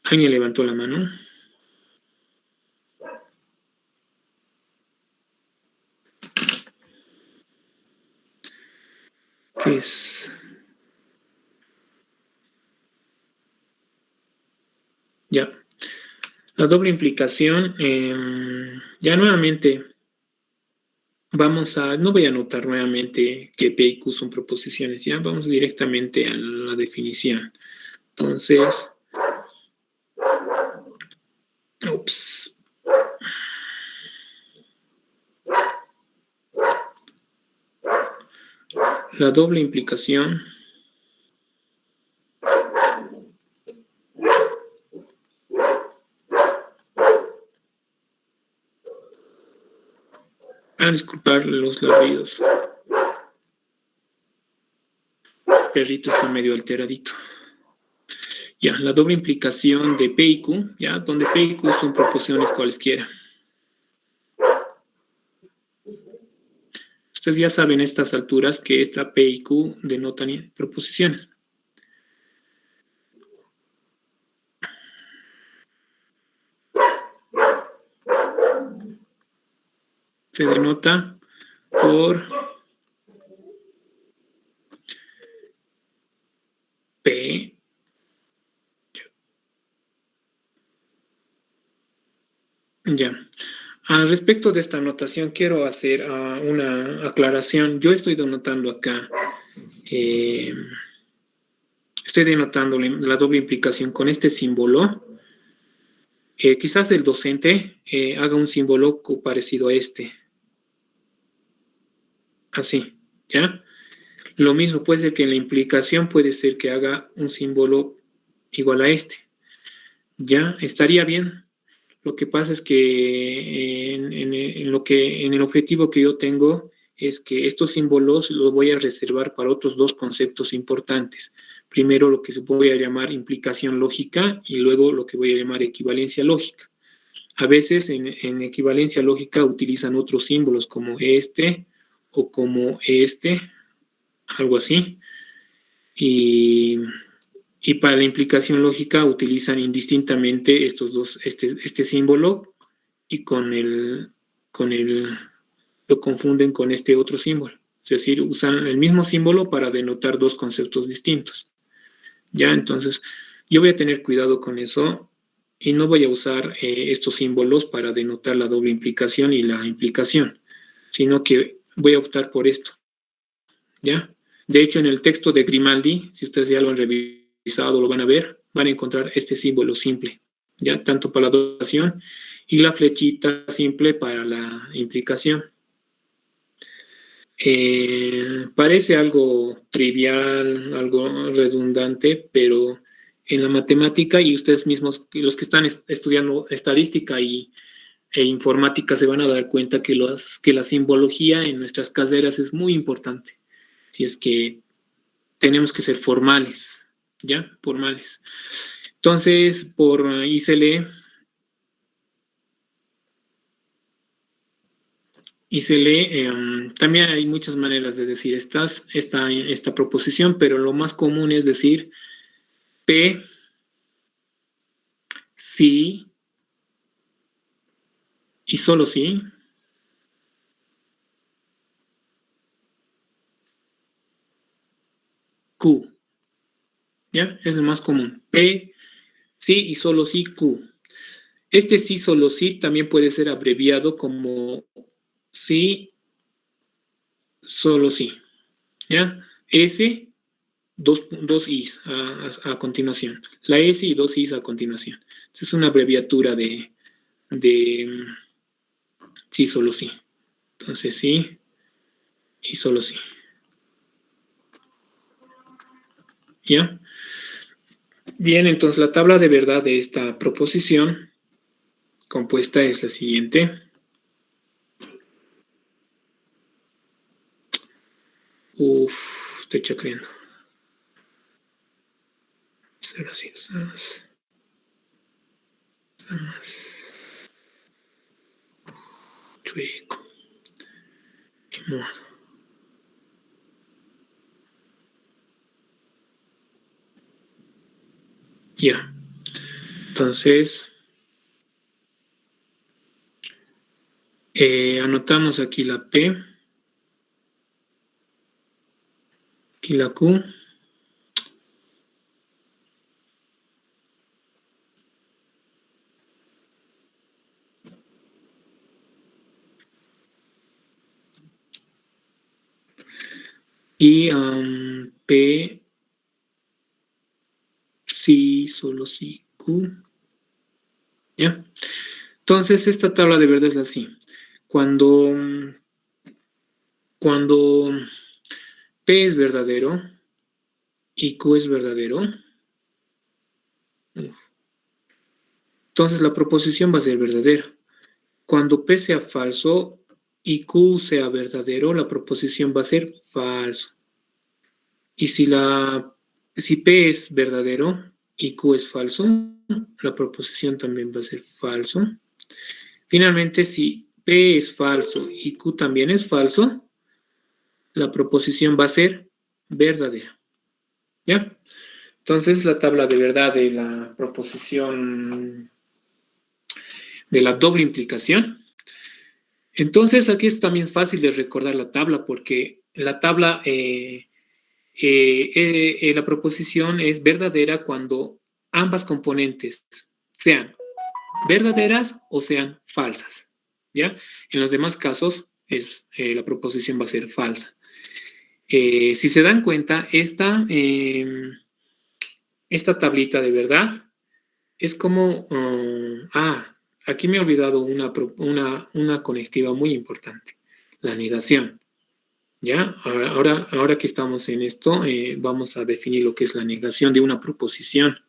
¿Alguien levantó la mano? ¿Qué es? Ya. La doble implicación, ya nuevamente no voy a anotar nuevamente que P y Q son proposiciones, ya vamos directamente a la definición. Entonces, ups. La doble implicación disculpar los ladridos. El perrito está medio alteradito. Ya, la doble implicación de P y Q, ya, donde P y Q son proposiciones cualesquiera. Ustedes ya saben a estas alturas que esta P y Q denotan proposiciones. Se denota por P. Ya. Respecto de esta anotación, quiero hacer una aclaración. Yo estoy denotando acá, estoy denotando la doble implicación con este símbolo. Quizás el docente haga un símbolo parecido a este. Así, ¿ya? Lo mismo puede ser que en la implicación puede ser que haga un símbolo igual a este. Ya, estaría bien. Lo que pasa es que en el objetivo que yo tengo es que estos símbolos los voy a reservar para otros 2 conceptos importantes. Primero lo que se puede llamar implicación lógica y luego lo que voy a llamar equivalencia lógica. A veces en equivalencia lógica utilizan otros símbolos como este o como este, algo así. Y para la implicación lógica utilizan indistintamente estos dos, este símbolo y lo confunden con este otro símbolo. Es decir, usan el mismo símbolo para denotar 2 conceptos distintos. Ya, entonces, yo voy a tener cuidado con eso y no voy a usar estos símbolos para denotar la doble implicación y la implicación, sino que voy a optar por esto. ¿Ya? De hecho, en el texto de Grimaldi, si ustedes ya lo han revisado, lo van a ver, van a encontrar este símbolo simple, ¿ya? Tanto para la denotación y la flechita simple para la implicación. Parece algo trivial, algo redundante, pero en la matemática y ustedes mismos, los que están estudiando estadística e informática, se van a dar cuenta que la simbología en nuestras carreras es muy importante. Si es que tenemos que ser formales, ¿ya? Formales. Entonces, por ahí se lee. También hay muchas maneras de decir esta proposición, pero lo más común es decir P, sí y solo sí. Q, ¿ya? Es lo más común. P, sí y solo sí, Q. Este sí, solo sí también puede ser abreviado como sí, solo sí, ¿ya? S, dos Is a continuación. La S y dos Is a continuación. Es una abreviatura de sí, solo sí. Entonces sí y solo sí. ¿Ya? Bien, entonces la tabla de verdad de esta proposición compuesta es la siguiente. Estoy chacreando. Gracias. Chueco. Ni modo. Ya. Entonces, anotamos aquí la P, aquí la Q, y P, sí, solo sí, Q. ¿Ya? Entonces, esta tabla de verdad es así. Cuando P es verdadero y Q es verdadero, entonces la proposición va a ser verdadera. Cuando P sea falso y Q sea verdadero, la proposición va a ser falso. Y si P es verdadero y Q es falso, la proposición también va a ser falso. Finalmente, si P es falso y Q también es falso, la proposición va a ser verdadera. ¿Ya? Entonces, la tabla de verdad de la proposición de la doble implicación. Entonces, aquí es también fácil de recordar la tabla porque la tabla, la proposición es verdadera cuando ambas componentes sean verdaderas o sean falsas. ¿Ya? En los demás casos, la proposición va a ser falsa. Si se dan cuenta, esta tablita de verdad es como, aquí me he olvidado una conectiva muy importante, la negación. ¿Ya? Ahora que estamos en esto, vamos a definir lo que es la negación de una proposición.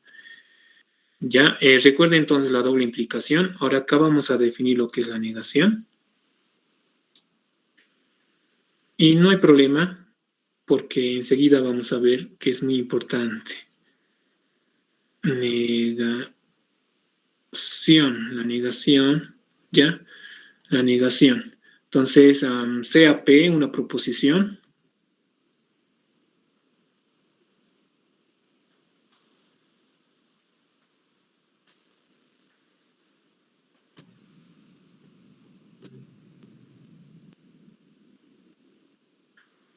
¿Ya? Recuerden entonces la doble implicación. Ahora acá vamos a definir lo que es la negación. Y no hay problema, porque enseguida vamos a ver que es muy importante. La negación, ¿ya? La negación. Entonces, sea P una proposición.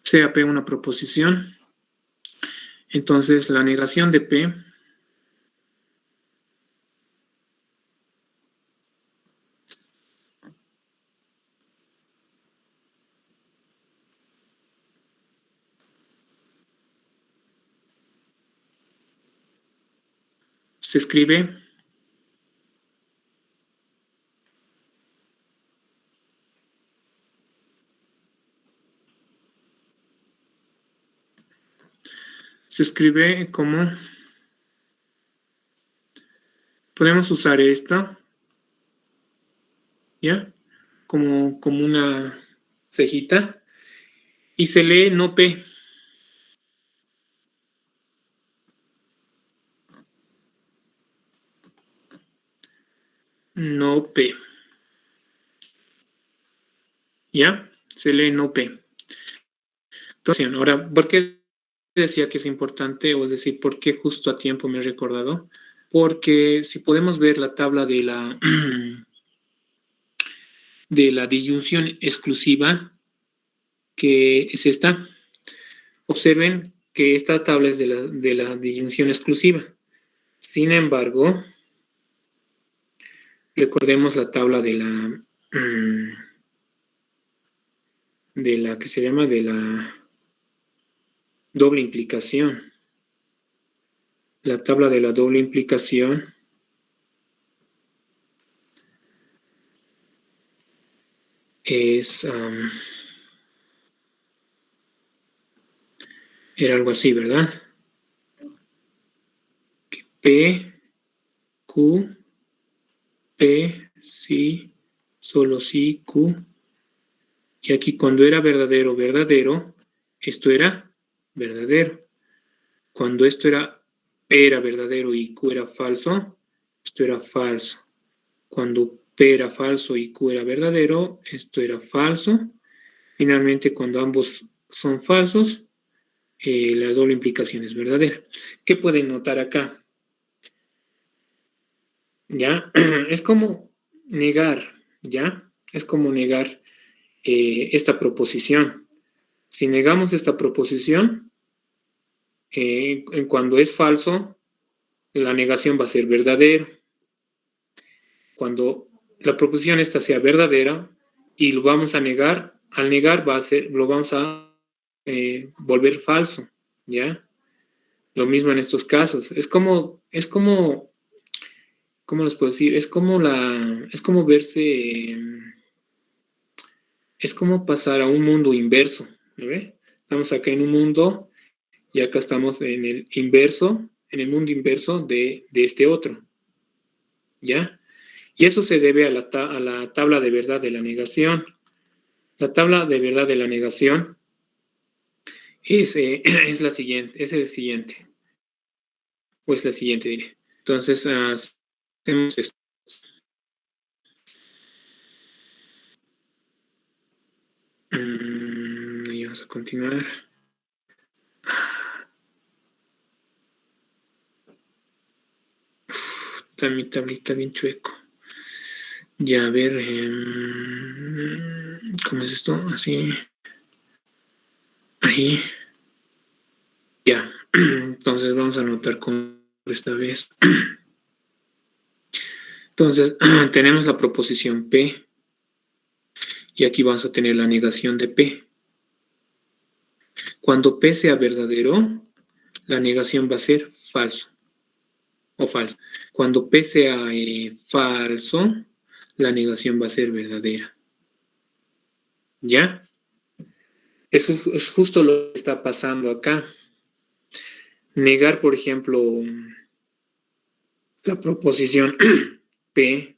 Sea P una proposición. Entonces, la negación de P se escribe se escribe como, podemos usar esta, ¿ya? Como una cejita, y se lee no P. No P. ¿Ya? Se lee no P. Entonces, ahora, ¿por qué decía que es importante? O es decir, ¿por qué justo a tiempo me he recordado? Porque si podemos ver la tabla de la, de la disyunción exclusiva, que es esta, observen que esta tabla es de la disyunción exclusiva. Sin embargo, recordemos la tabla de la que se llama de la doble implicación. La tabla de la doble implicación es era algo así, ¿verdad? P, Q, P, sí, solo sí, Q. Y aquí cuando era verdadero, verdadero, esto era verdadero. Cuando esto era P era verdadero y Q era falso, esto era falso. Cuando P era falso y Q era verdadero, esto era falso. Finalmente, cuando ambos son falsos, la doble implicación es verdadera. ¿Qué pueden notar acá? ¿Ya? Es como negar, ¿ya? Es como negar esta proposición. Si negamos esta proposición, cuando es falso, la negación va a ser verdadero. Cuando la proposición esta sea verdadera y lo vamos a negar, al negar va a ser, lo vamos a volver falso, ¿ya? Lo mismo en estos casos. Es como, ¿cómo les puedo decir? Es como verse, es como pasar a un mundo inverso, ¿no ve? Estamos acá en un mundo y acá estamos en el inverso, en el mundo inverso de este otro, ¿ya? Y eso se debe a la tabla de verdad de la negación. La tabla de verdad de la negación es la siguiente, es el siguiente, o es la siguiente, diré. Entonces, hacemos esto. Y vamos a continuar. Está mi tablita bien chueco. Ya, a ver, ¿cómo es esto? Así. Ahí. Ya. Entonces vamos a anotar con esta vez. Entonces, tenemos la proposición P. Y aquí vamos a tener la negación de P. Cuando P sea verdadero, la negación va a ser falso o falsa. Cuando P sea falso, la negación va a ser verdadera. ¿Ya? Eso es justo lo que está pasando acá. Negar, por ejemplo, la proposición P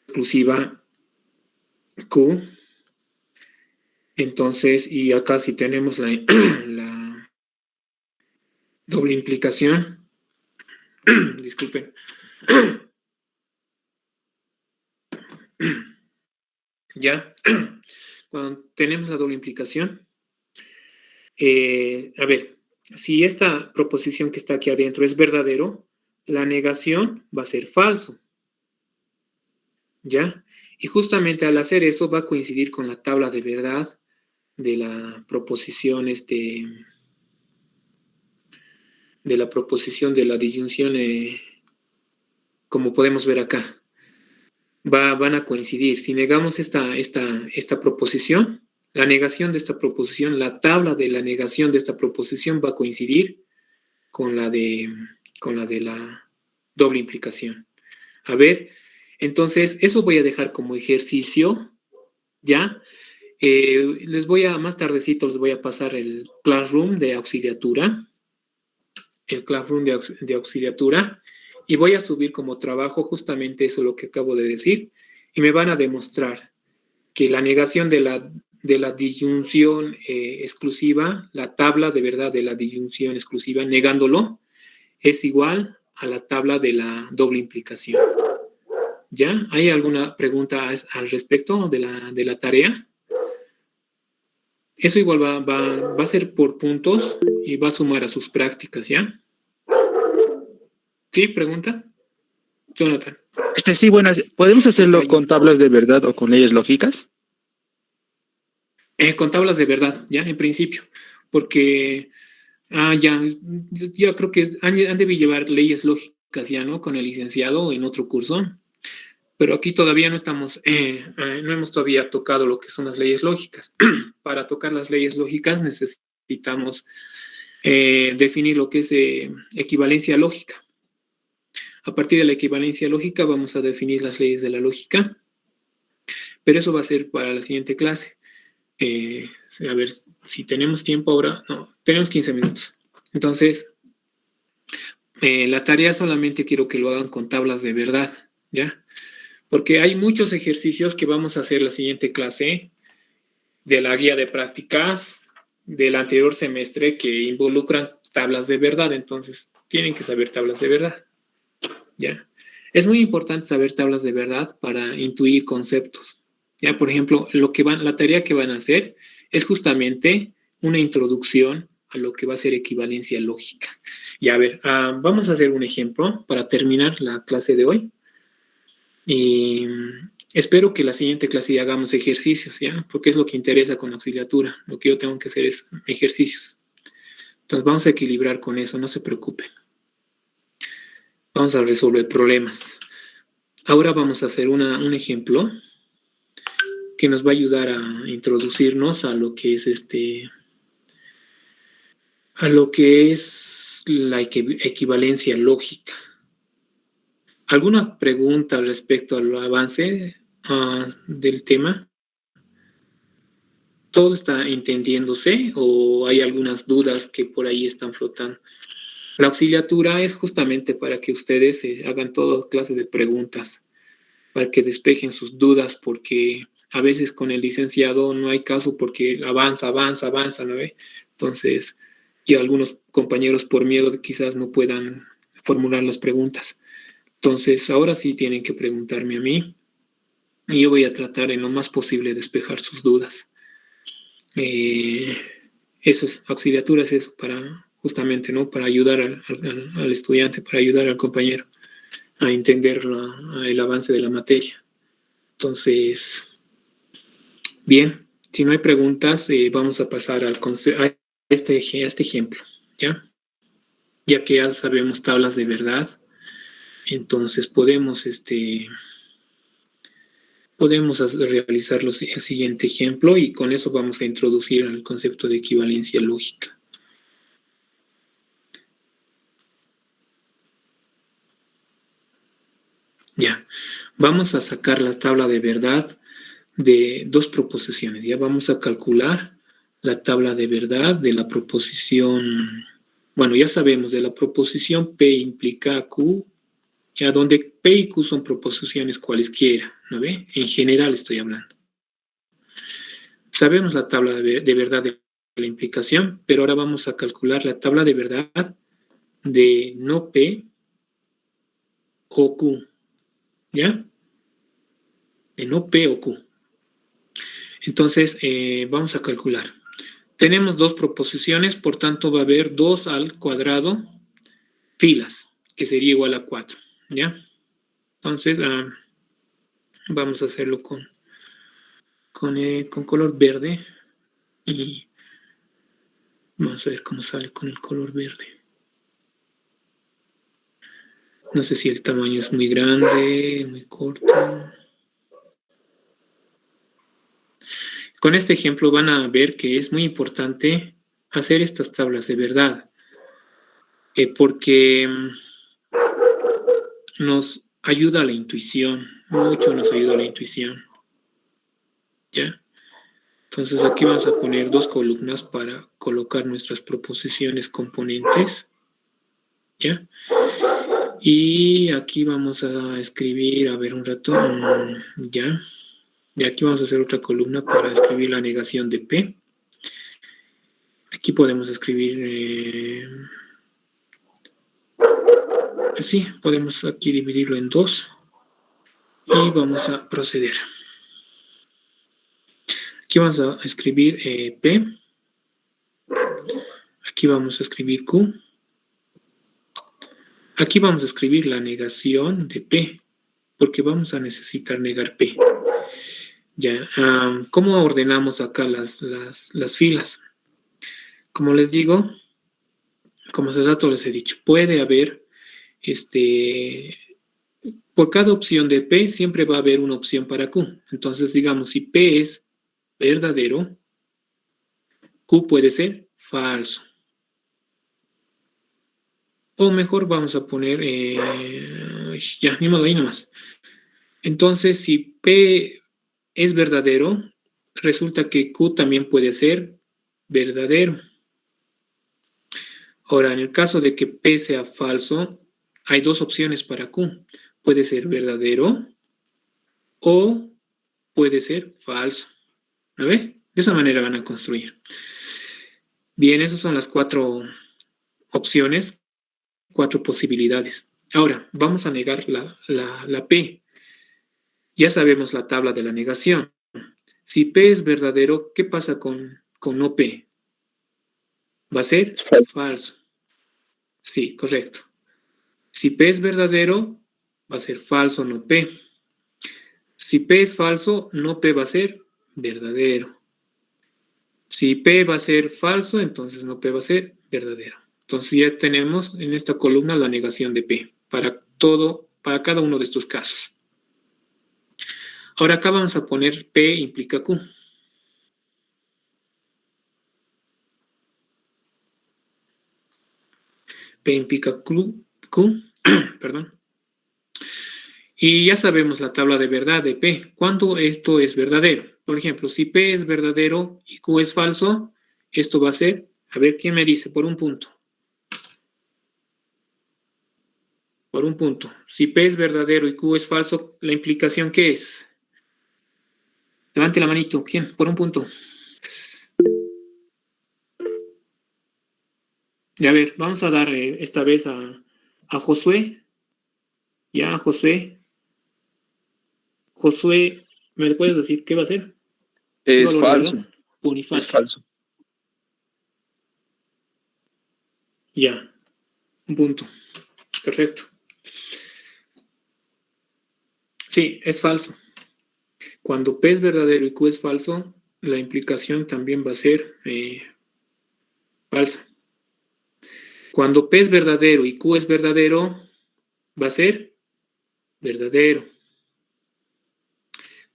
exclusiva Q. Entonces, y acá si tenemos la doble implicación, disculpen, ya, cuando tenemos la doble implicación, a ver, si esta proposición que está aquí adentro es verdadero, la negación va a ser falso, ¿ya? Y justamente al hacer eso va a coincidir con la tabla de verdad de la proposición, de la proposición de la disyunción, como podemos ver acá. Van a coincidir. Si negamos esta proposición, la negación de esta proposición, la tabla de la negación de esta proposición va a coincidir con la de la doble implicación. A ver, entonces, eso voy a dejar como ejercicio, ¿ya? Más tardecito les voy a pasar el Classroom de auxiliatura, de auxiliatura, y voy a subir como trabajo justamente eso lo que acabo de decir, y me van a demostrar que la negación de la disyunción exclusiva, la tabla de verdad de la disyunción exclusiva, negándolo, es igual a la tabla de la doble implicación. ¿Ya? ¿Hay alguna pregunta al respecto de la tarea? Eso igual va a ser por puntos y va a sumar a sus prácticas, ¿ya? ¿Sí? ¿Pregunta? Jonathan.
Sí, buenas. ¿Podemos hacerlo con tablas de verdad o con leyes lógicas?
Con tablas de verdad, ¿ya? En principio. Porque, ya creo que han de llevar leyes lógicas ya, ¿no? Con el licenciado en otro curso. Pero aquí todavía no estamos, no hemos todavía tocado lo que son las leyes lógicas. Para tocar las leyes lógicas necesitamos definir lo que es equivalencia lógica. A partir de la equivalencia lógica vamos a definir las leyes de la lógica, pero eso va a ser para la siguiente clase. A ver si tenemos tiempo ahora. No, tenemos 15 minutos. Entonces, la tarea solamente quiero que lo hagan con tablas de verdad, ¿ya? Porque hay muchos ejercicios que vamos a hacer la siguiente clase de la guía de prácticas del anterior semestre que involucran tablas de verdad. Entonces, tienen que saber tablas de verdad, ¿ya? Es muy importante saber tablas de verdad para intuir conceptos. Ya, por ejemplo, la tarea que van a hacer es justamente una introducción a lo que va a ser equivalencia lógica. Y a ver, vamos a hacer un ejemplo para terminar la clase de hoy. Y espero que la siguiente clase ya hagamos ejercicios, ¿ya? Porque es lo que interesa con la auxiliatura. Lo que yo tengo que hacer es ejercicios. Entonces vamos a equilibrar con eso, no se preocupen. Vamos a resolver problemas. Ahora vamos a hacer un ejemplo que nos va a ayudar a introducirnos a lo que es la equivalencia lógica. ¿Alguna pregunta respecto al avance del tema? ¿Todo está entendiéndose o hay algunas dudas que por ahí están flotando? La auxiliatura es justamente para que ustedes hagan toda clase de preguntas, para que despejen sus dudas, porque a veces con el licenciado no hay caso porque avanza, ¿no ve? Entonces, y algunos compañeros por miedo quizás no puedan formular las preguntas. Entonces, ahora sí tienen que preguntarme a mí y yo voy a tratar en lo más posible de despejar sus dudas. Eso es, auxiliatura es eso, para justamente, ¿no? Para ayudar al estudiante, para ayudar al compañero a entender el avance de la materia. Entonces, bien, si no hay preguntas, vamos a pasar a este ejemplo, ¿ya? Ya que ya sabemos tablas de verdad, entonces podemos realizar el siguiente ejemplo y con eso vamos a introducir el concepto de equivalencia lógica. Ya, vamos a sacar la tabla de verdad de dos proposiciones. Ya vamos a calcular la tabla de verdad de la proposición, bueno, ya sabemos de la proposición P implica Q, ya donde P y Q son proposiciones cualesquiera, ¿no ve? En general estoy hablando. Sabemos la tabla de verdad de la implicación, pero ahora vamos a calcular la tabla de verdad de no P o Q, ¿ya? De no P o Q. Entonces, vamos a calcular. Tenemos dos proposiciones, por tanto va a haber 2 al cuadrado filas, que sería igual a 4, ¿ya? Entonces, vamos a hacerlo con color verde y vamos a ver cómo sale con el color verde. No sé si el tamaño es muy grande, muy corto. Con este ejemplo van a ver que es muy importante hacer estas tablas de verdad, porque nos ayuda a la intuición, mucho nos ayuda a la intuición, ¿ya? Entonces aquí vamos a poner 2 columnas para colocar nuestras proposiciones componentes. ¿Ya? Y aquí vamos a escribir, a ver un rato, ya. Y aquí vamos a hacer otra columna para escribir la negación de P. Aquí podemos escribir, sí, podemos aquí dividirlo en 2. Y vamos a proceder. Aquí vamos a escribir P. Aquí vamos a escribir Q. Aquí vamos a escribir la negación de P, porque vamos a necesitar negar P. Ya, ¿cómo ordenamos acá las filas? Como les digo, como hace rato les he dicho, puede haber, por cada opción de P siempre va a haber una opción para Q. Entonces, digamos, si P es verdadero, Q puede ser falso. O mejor vamos a poner, ya, ni modo, ahí nomás. Entonces, si P es verdadero, resulta que Q también puede ser verdadero. Ahora, en el caso de que P sea falso, hay 2 opciones para Q. Puede ser verdadero o puede ser falso. ¿Lo ve? De esa manera van a construir. Bien, esas son las 4 opciones, 4 posibilidades. Ahora, vamos a negar la P. Ya sabemos la tabla de la negación. Si P es verdadero, ¿qué pasa con no P? Va a ser falso. Sí, correcto. Si P es verdadero, va a ser falso no P. Si P es falso, no P va a ser verdadero. Si P va a ser falso, entonces no P va a ser verdadero. Entonces ya tenemos en esta columna la negación de P para cada uno de estos casos. Ahora acá vamos a poner P implica Q. P implica Q, perdón. Y ya sabemos la tabla de verdad de P. ¿Cuándo esto es verdadero? Por ejemplo, si P es verdadero y Q es falso, esto va a ser, a ver, ¿quién me dice? Por un punto. Por un punto. Si P es verdadero y Q es falso, ¿la implicación qué es? Levante la manito. ¿Quién? Por un punto. Y a ver, vamos a dar esta vez a Josué. Ya, Josué. Josué, ¿me puedes decir qué va a ser? ¿Qué
Es
valor le ha
falso.
dado? Bonifacio.
Es falso.
Ya, un punto. Perfecto. Sí, es falso. Cuando P es verdadero y Q es falso, la implicación también va a ser falsa. Cuando P es verdadero y Q es verdadero, va a ser verdadero.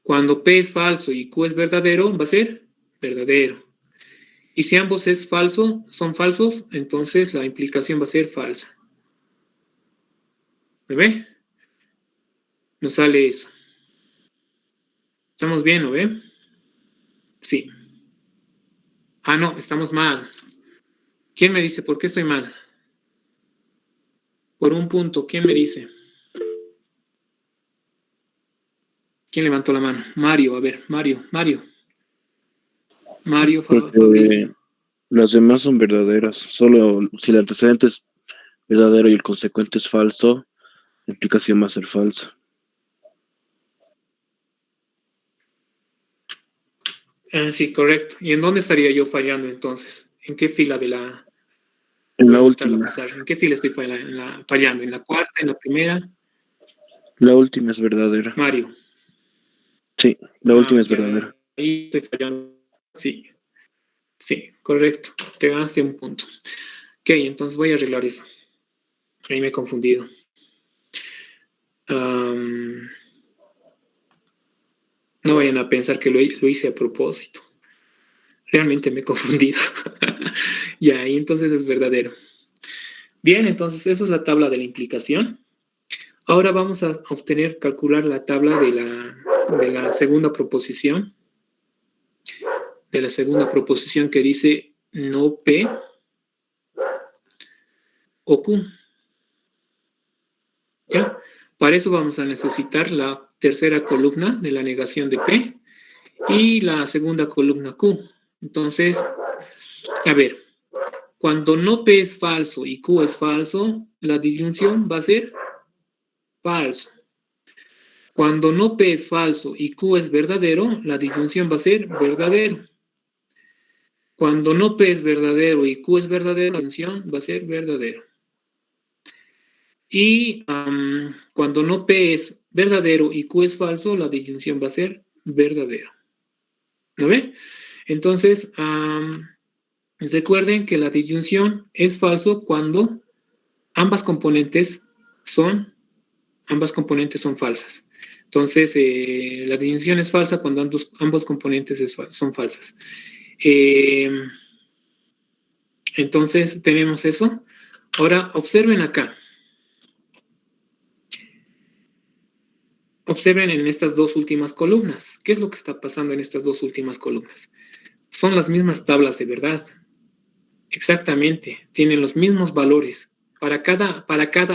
Cuando P es falso y Q es verdadero, va a ser verdadero. Y si ambos son falsos, entonces la implicación va a ser falsa. ¿Me ve? Nos sale eso. ¿Estamos bien, no ve? Sí. Ah, no, estamos mal. ¿Quién me dice por qué estoy mal? Por un punto, ¿quién me dice? ¿Quién levantó la mano? Mario, a ver, Mario, Fabricio.
Las demás son verdaderas. Solo si el antecedente es verdadero y el consecuente es falso, la implicación va a ser falsa.
Sí, correcto. ¿Y en dónde estaría yo fallando entonces? ¿En qué fila de la...
En la última.
¿En qué fila estoy fallando? ¿En la cuarta, en la primera?
La última es verdadera.
Mario.
Sí, la última es verdadera.
Ahí estoy fallando. Sí, correcto. Te ganaste un punto. Ok, entonces voy a arreglar eso. Ahí me he confundido. No vayan a pensar que lo hice a propósito. Realmente me he confundido. Ya, y entonces es verdadero. Bien, entonces esa es la tabla de la implicación. Ahora vamos a calcular la tabla de la segunda proposición. de la segunda proposición que dice no P o Q. ¿Ya? Para eso vamos a necesitar la tercera columna de la negación de P y la segunda columna Q. Entonces, a ver, cuando no P es falso y Q es falso, la disyunción va a ser falso. Cuando no P es falso y Q es verdadero, la disyunción va a ser verdadero. Cuando no P es verdadero y Q es verdadero, la disyunción va a ser verdadero. Y cuando no P es verdadero y Q es falso, la disyunción va a ser verdadero. ¿Lo ve? Entonces, recuerden que la disyunción es falso cuando ambas componentes son falsas. Entonces, la disyunción es falsa cuando ambos componentes son falsas. Entonces, tenemos eso. Ahora, observen acá. Observen en estas dos últimas columnas. ¿Qué es lo que está pasando en estas dos últimas columnas? Son las mismas tablas de verdad. Exactamente. Tienen los mismos valores. Para cada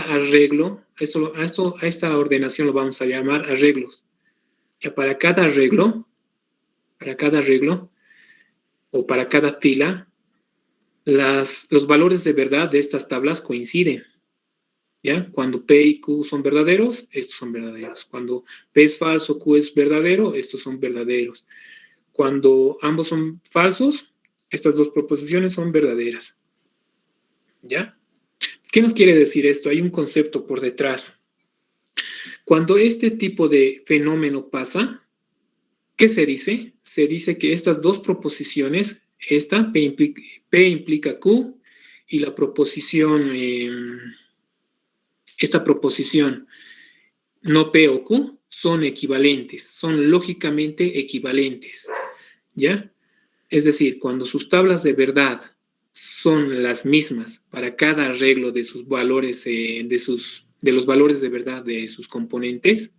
arreglo, a esta ordenación lo vamos a llamar arreglos. Ya para cada arreglo, o para cada fila, los valores de verdad de estas tablas coinciden. ¿Ya? Cuando P y Q son verdaderos, estos son verdaderos. Cuando P es falso, Q es verdadero, estos son verdaderos. Cuando ambos son falsos, estas dos proposiciones son verdaderas. ¿Ya? ¿Qué nos quiere decir esto? Hay un concepto por detrás. Cuando este tipo de fenómeno pasa, ¿qué se dice? Se dice que estas dos proposiciones, esta P implica Q y la proposición, esta proposición no P o Q son equivalentes, son lógicamente equivalentes, ¿ya? Es decir, cuando sus tablas de verdad son las mismas para cada arreglo de sus valores, de los valores de verdad de sus componentes,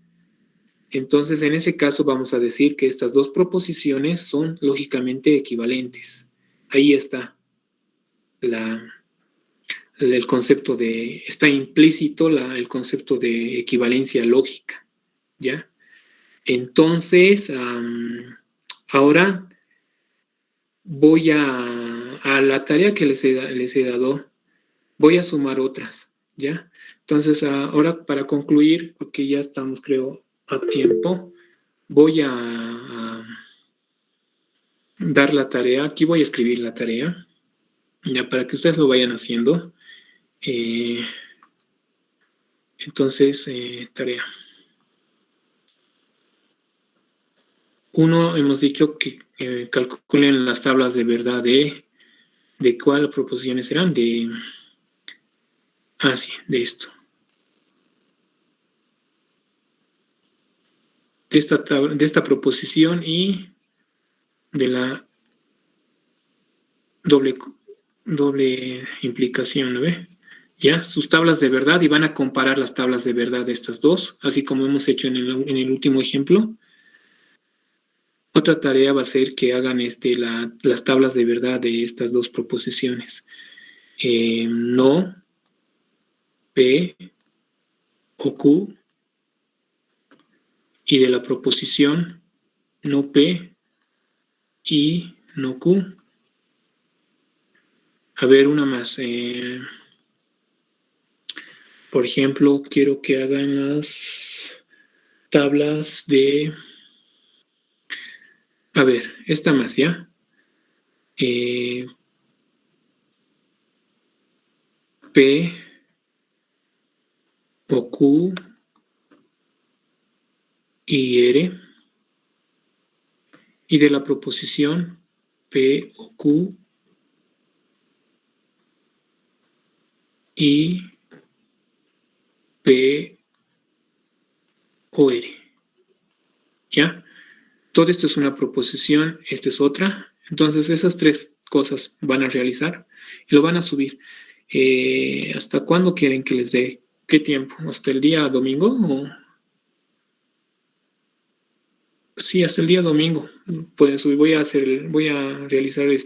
entonces en ese caso vamos a decir que estas dos proposiciones son lógicamente equivalentes. Ahí está el concepto está implícito el concepto de equivalencia lógica, ¿ya? Entonces, ahora voy a la tarea que les he dado, voy a sumar otras, ¿ya? Entonces, ahora para concluir, porque ya estamos, creo, a tiempo, voy a dar la tarea, aquí voy a escribir la tarea, ya para que ustedes lo vayan haciendo. Entonces, tarea. 1, hemos dicho que calculen las tablas de verdad de cuál proposiciones serán, de esto. De esta proposición y de la doble implicación, ¿no ve? ¿Ya? Sus tablas de verdad, y van a comparar las tablas de verdad de estas dos, así como hemos hecho en el último ejemplo. Otra tarea va a ser que hagan las tablas de verdad de estas dos proposiciones. No, P o Q, y de la proposición no P y no Q. A ver, una más. Por ejemplo, quiero que hagan las tablas de... A ver, esta más, ¿ya? P o Q y R. Y de la proposición P o Q y P o R. ¿Ya? Todo esto es una proposición, esta es otra. Entonces, esas tres cosas van a realizar y lo van a subir. ¿Hasta cuándo quieren que les dé? ¿Qué tiempo? ¿Hasta el día domingo? Sí, hasta el día domingo. Pueden subir, voy a realizar ¿qué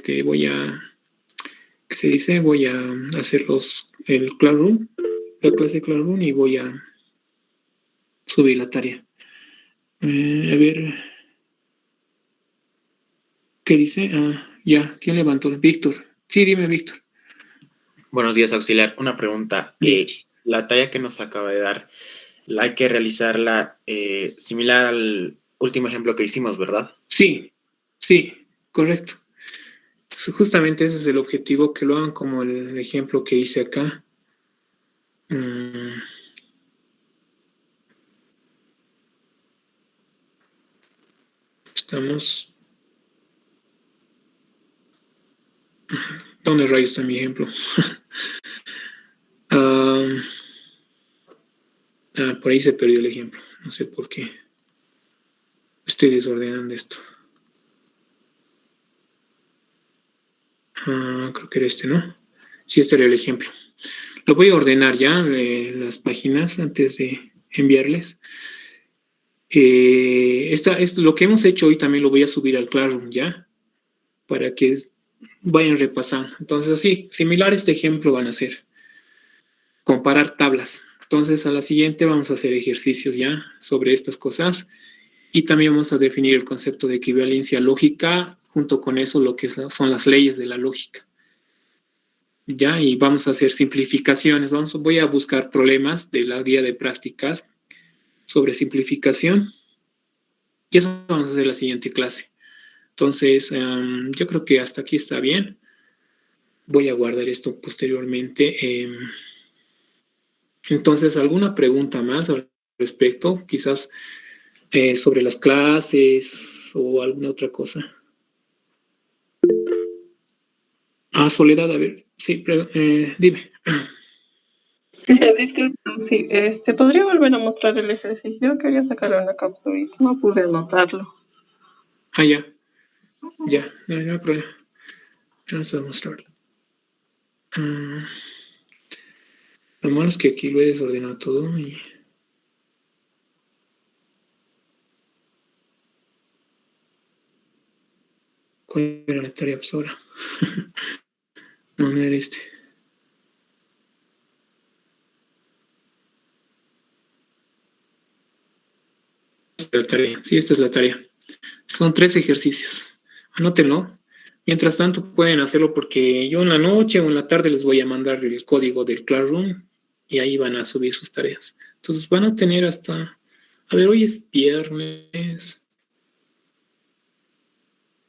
se dice? Voy a hacer el Classroom, la clase de Classroom y voy a subir la tarea. A ver, ¿qué dice? Ya, ¿quién levantó? Víctor. Sí, dime, Víctor.
Buenos días, auxiliar. Una pregunta. La talla que nos acaba de dar, hay que realizarla similar al último ejemplo que hicimos, ¿verdad?
Sí, correcto. Justamente ese es el objetivo, que lo hagan como el ejemplo que hice acá. Estamos... ¿Dónde rayos está mi ejemplo? Por ahí se perdió el ejemplo. No sé por qué. Estoy desordenando esto. Creo que era este, ¿no? Sí, este era el ejemplo. Lo voy a ordenar ya, las páginas, antes de enviarles. Lo que hemos hecho hoy también lo voy a subir al Classroom, ¿ya? Para que vayan repasando. Entonces, así, similar a este ejemplo van a hacer. Comparar tablas. Entonces, a la siguiente vamos a hacer ejercicios ya sobre estas cosas. Y también vamos a definir el concepto de equivalencia lógica, junto con eso lo que son las leyes de la lógica. Ya, y vamos a hacer simplificaciones. Voy a buscar problemas de la guía de prácticas sobre simplificación. Y eso vamos a hacer en la siguiente clase. Entonces, yo creo que hasta aquí está bien. Voy a guardar esto posteriormente. Entonces, ¿alguna pregunta más al respecto? Quizás sobre las clases o alguna otra cosa. Soledad, a ver. Sí, dime.
Disculpe, sí, ¿podría volver a mostrar el ejercicio? Quería sacar una captura y no pude anotarlo.
Ya. Ya, no hay problema. Vamos a mostrar. Lo malo es que aquí lo he desordenado todo y... ¿Cuál era la tarea pues ahora? No era este. Sí, esta es la tarea. Son 3 ejercicios. Anótenlo. Mientras tanto, pueden hacerlo porque yo en la noche o en la tarde les voy a mandar el código del Classroom y ahí van a subir sus tareas. Entonces van a tener hasta... A ver, hoy es viernes.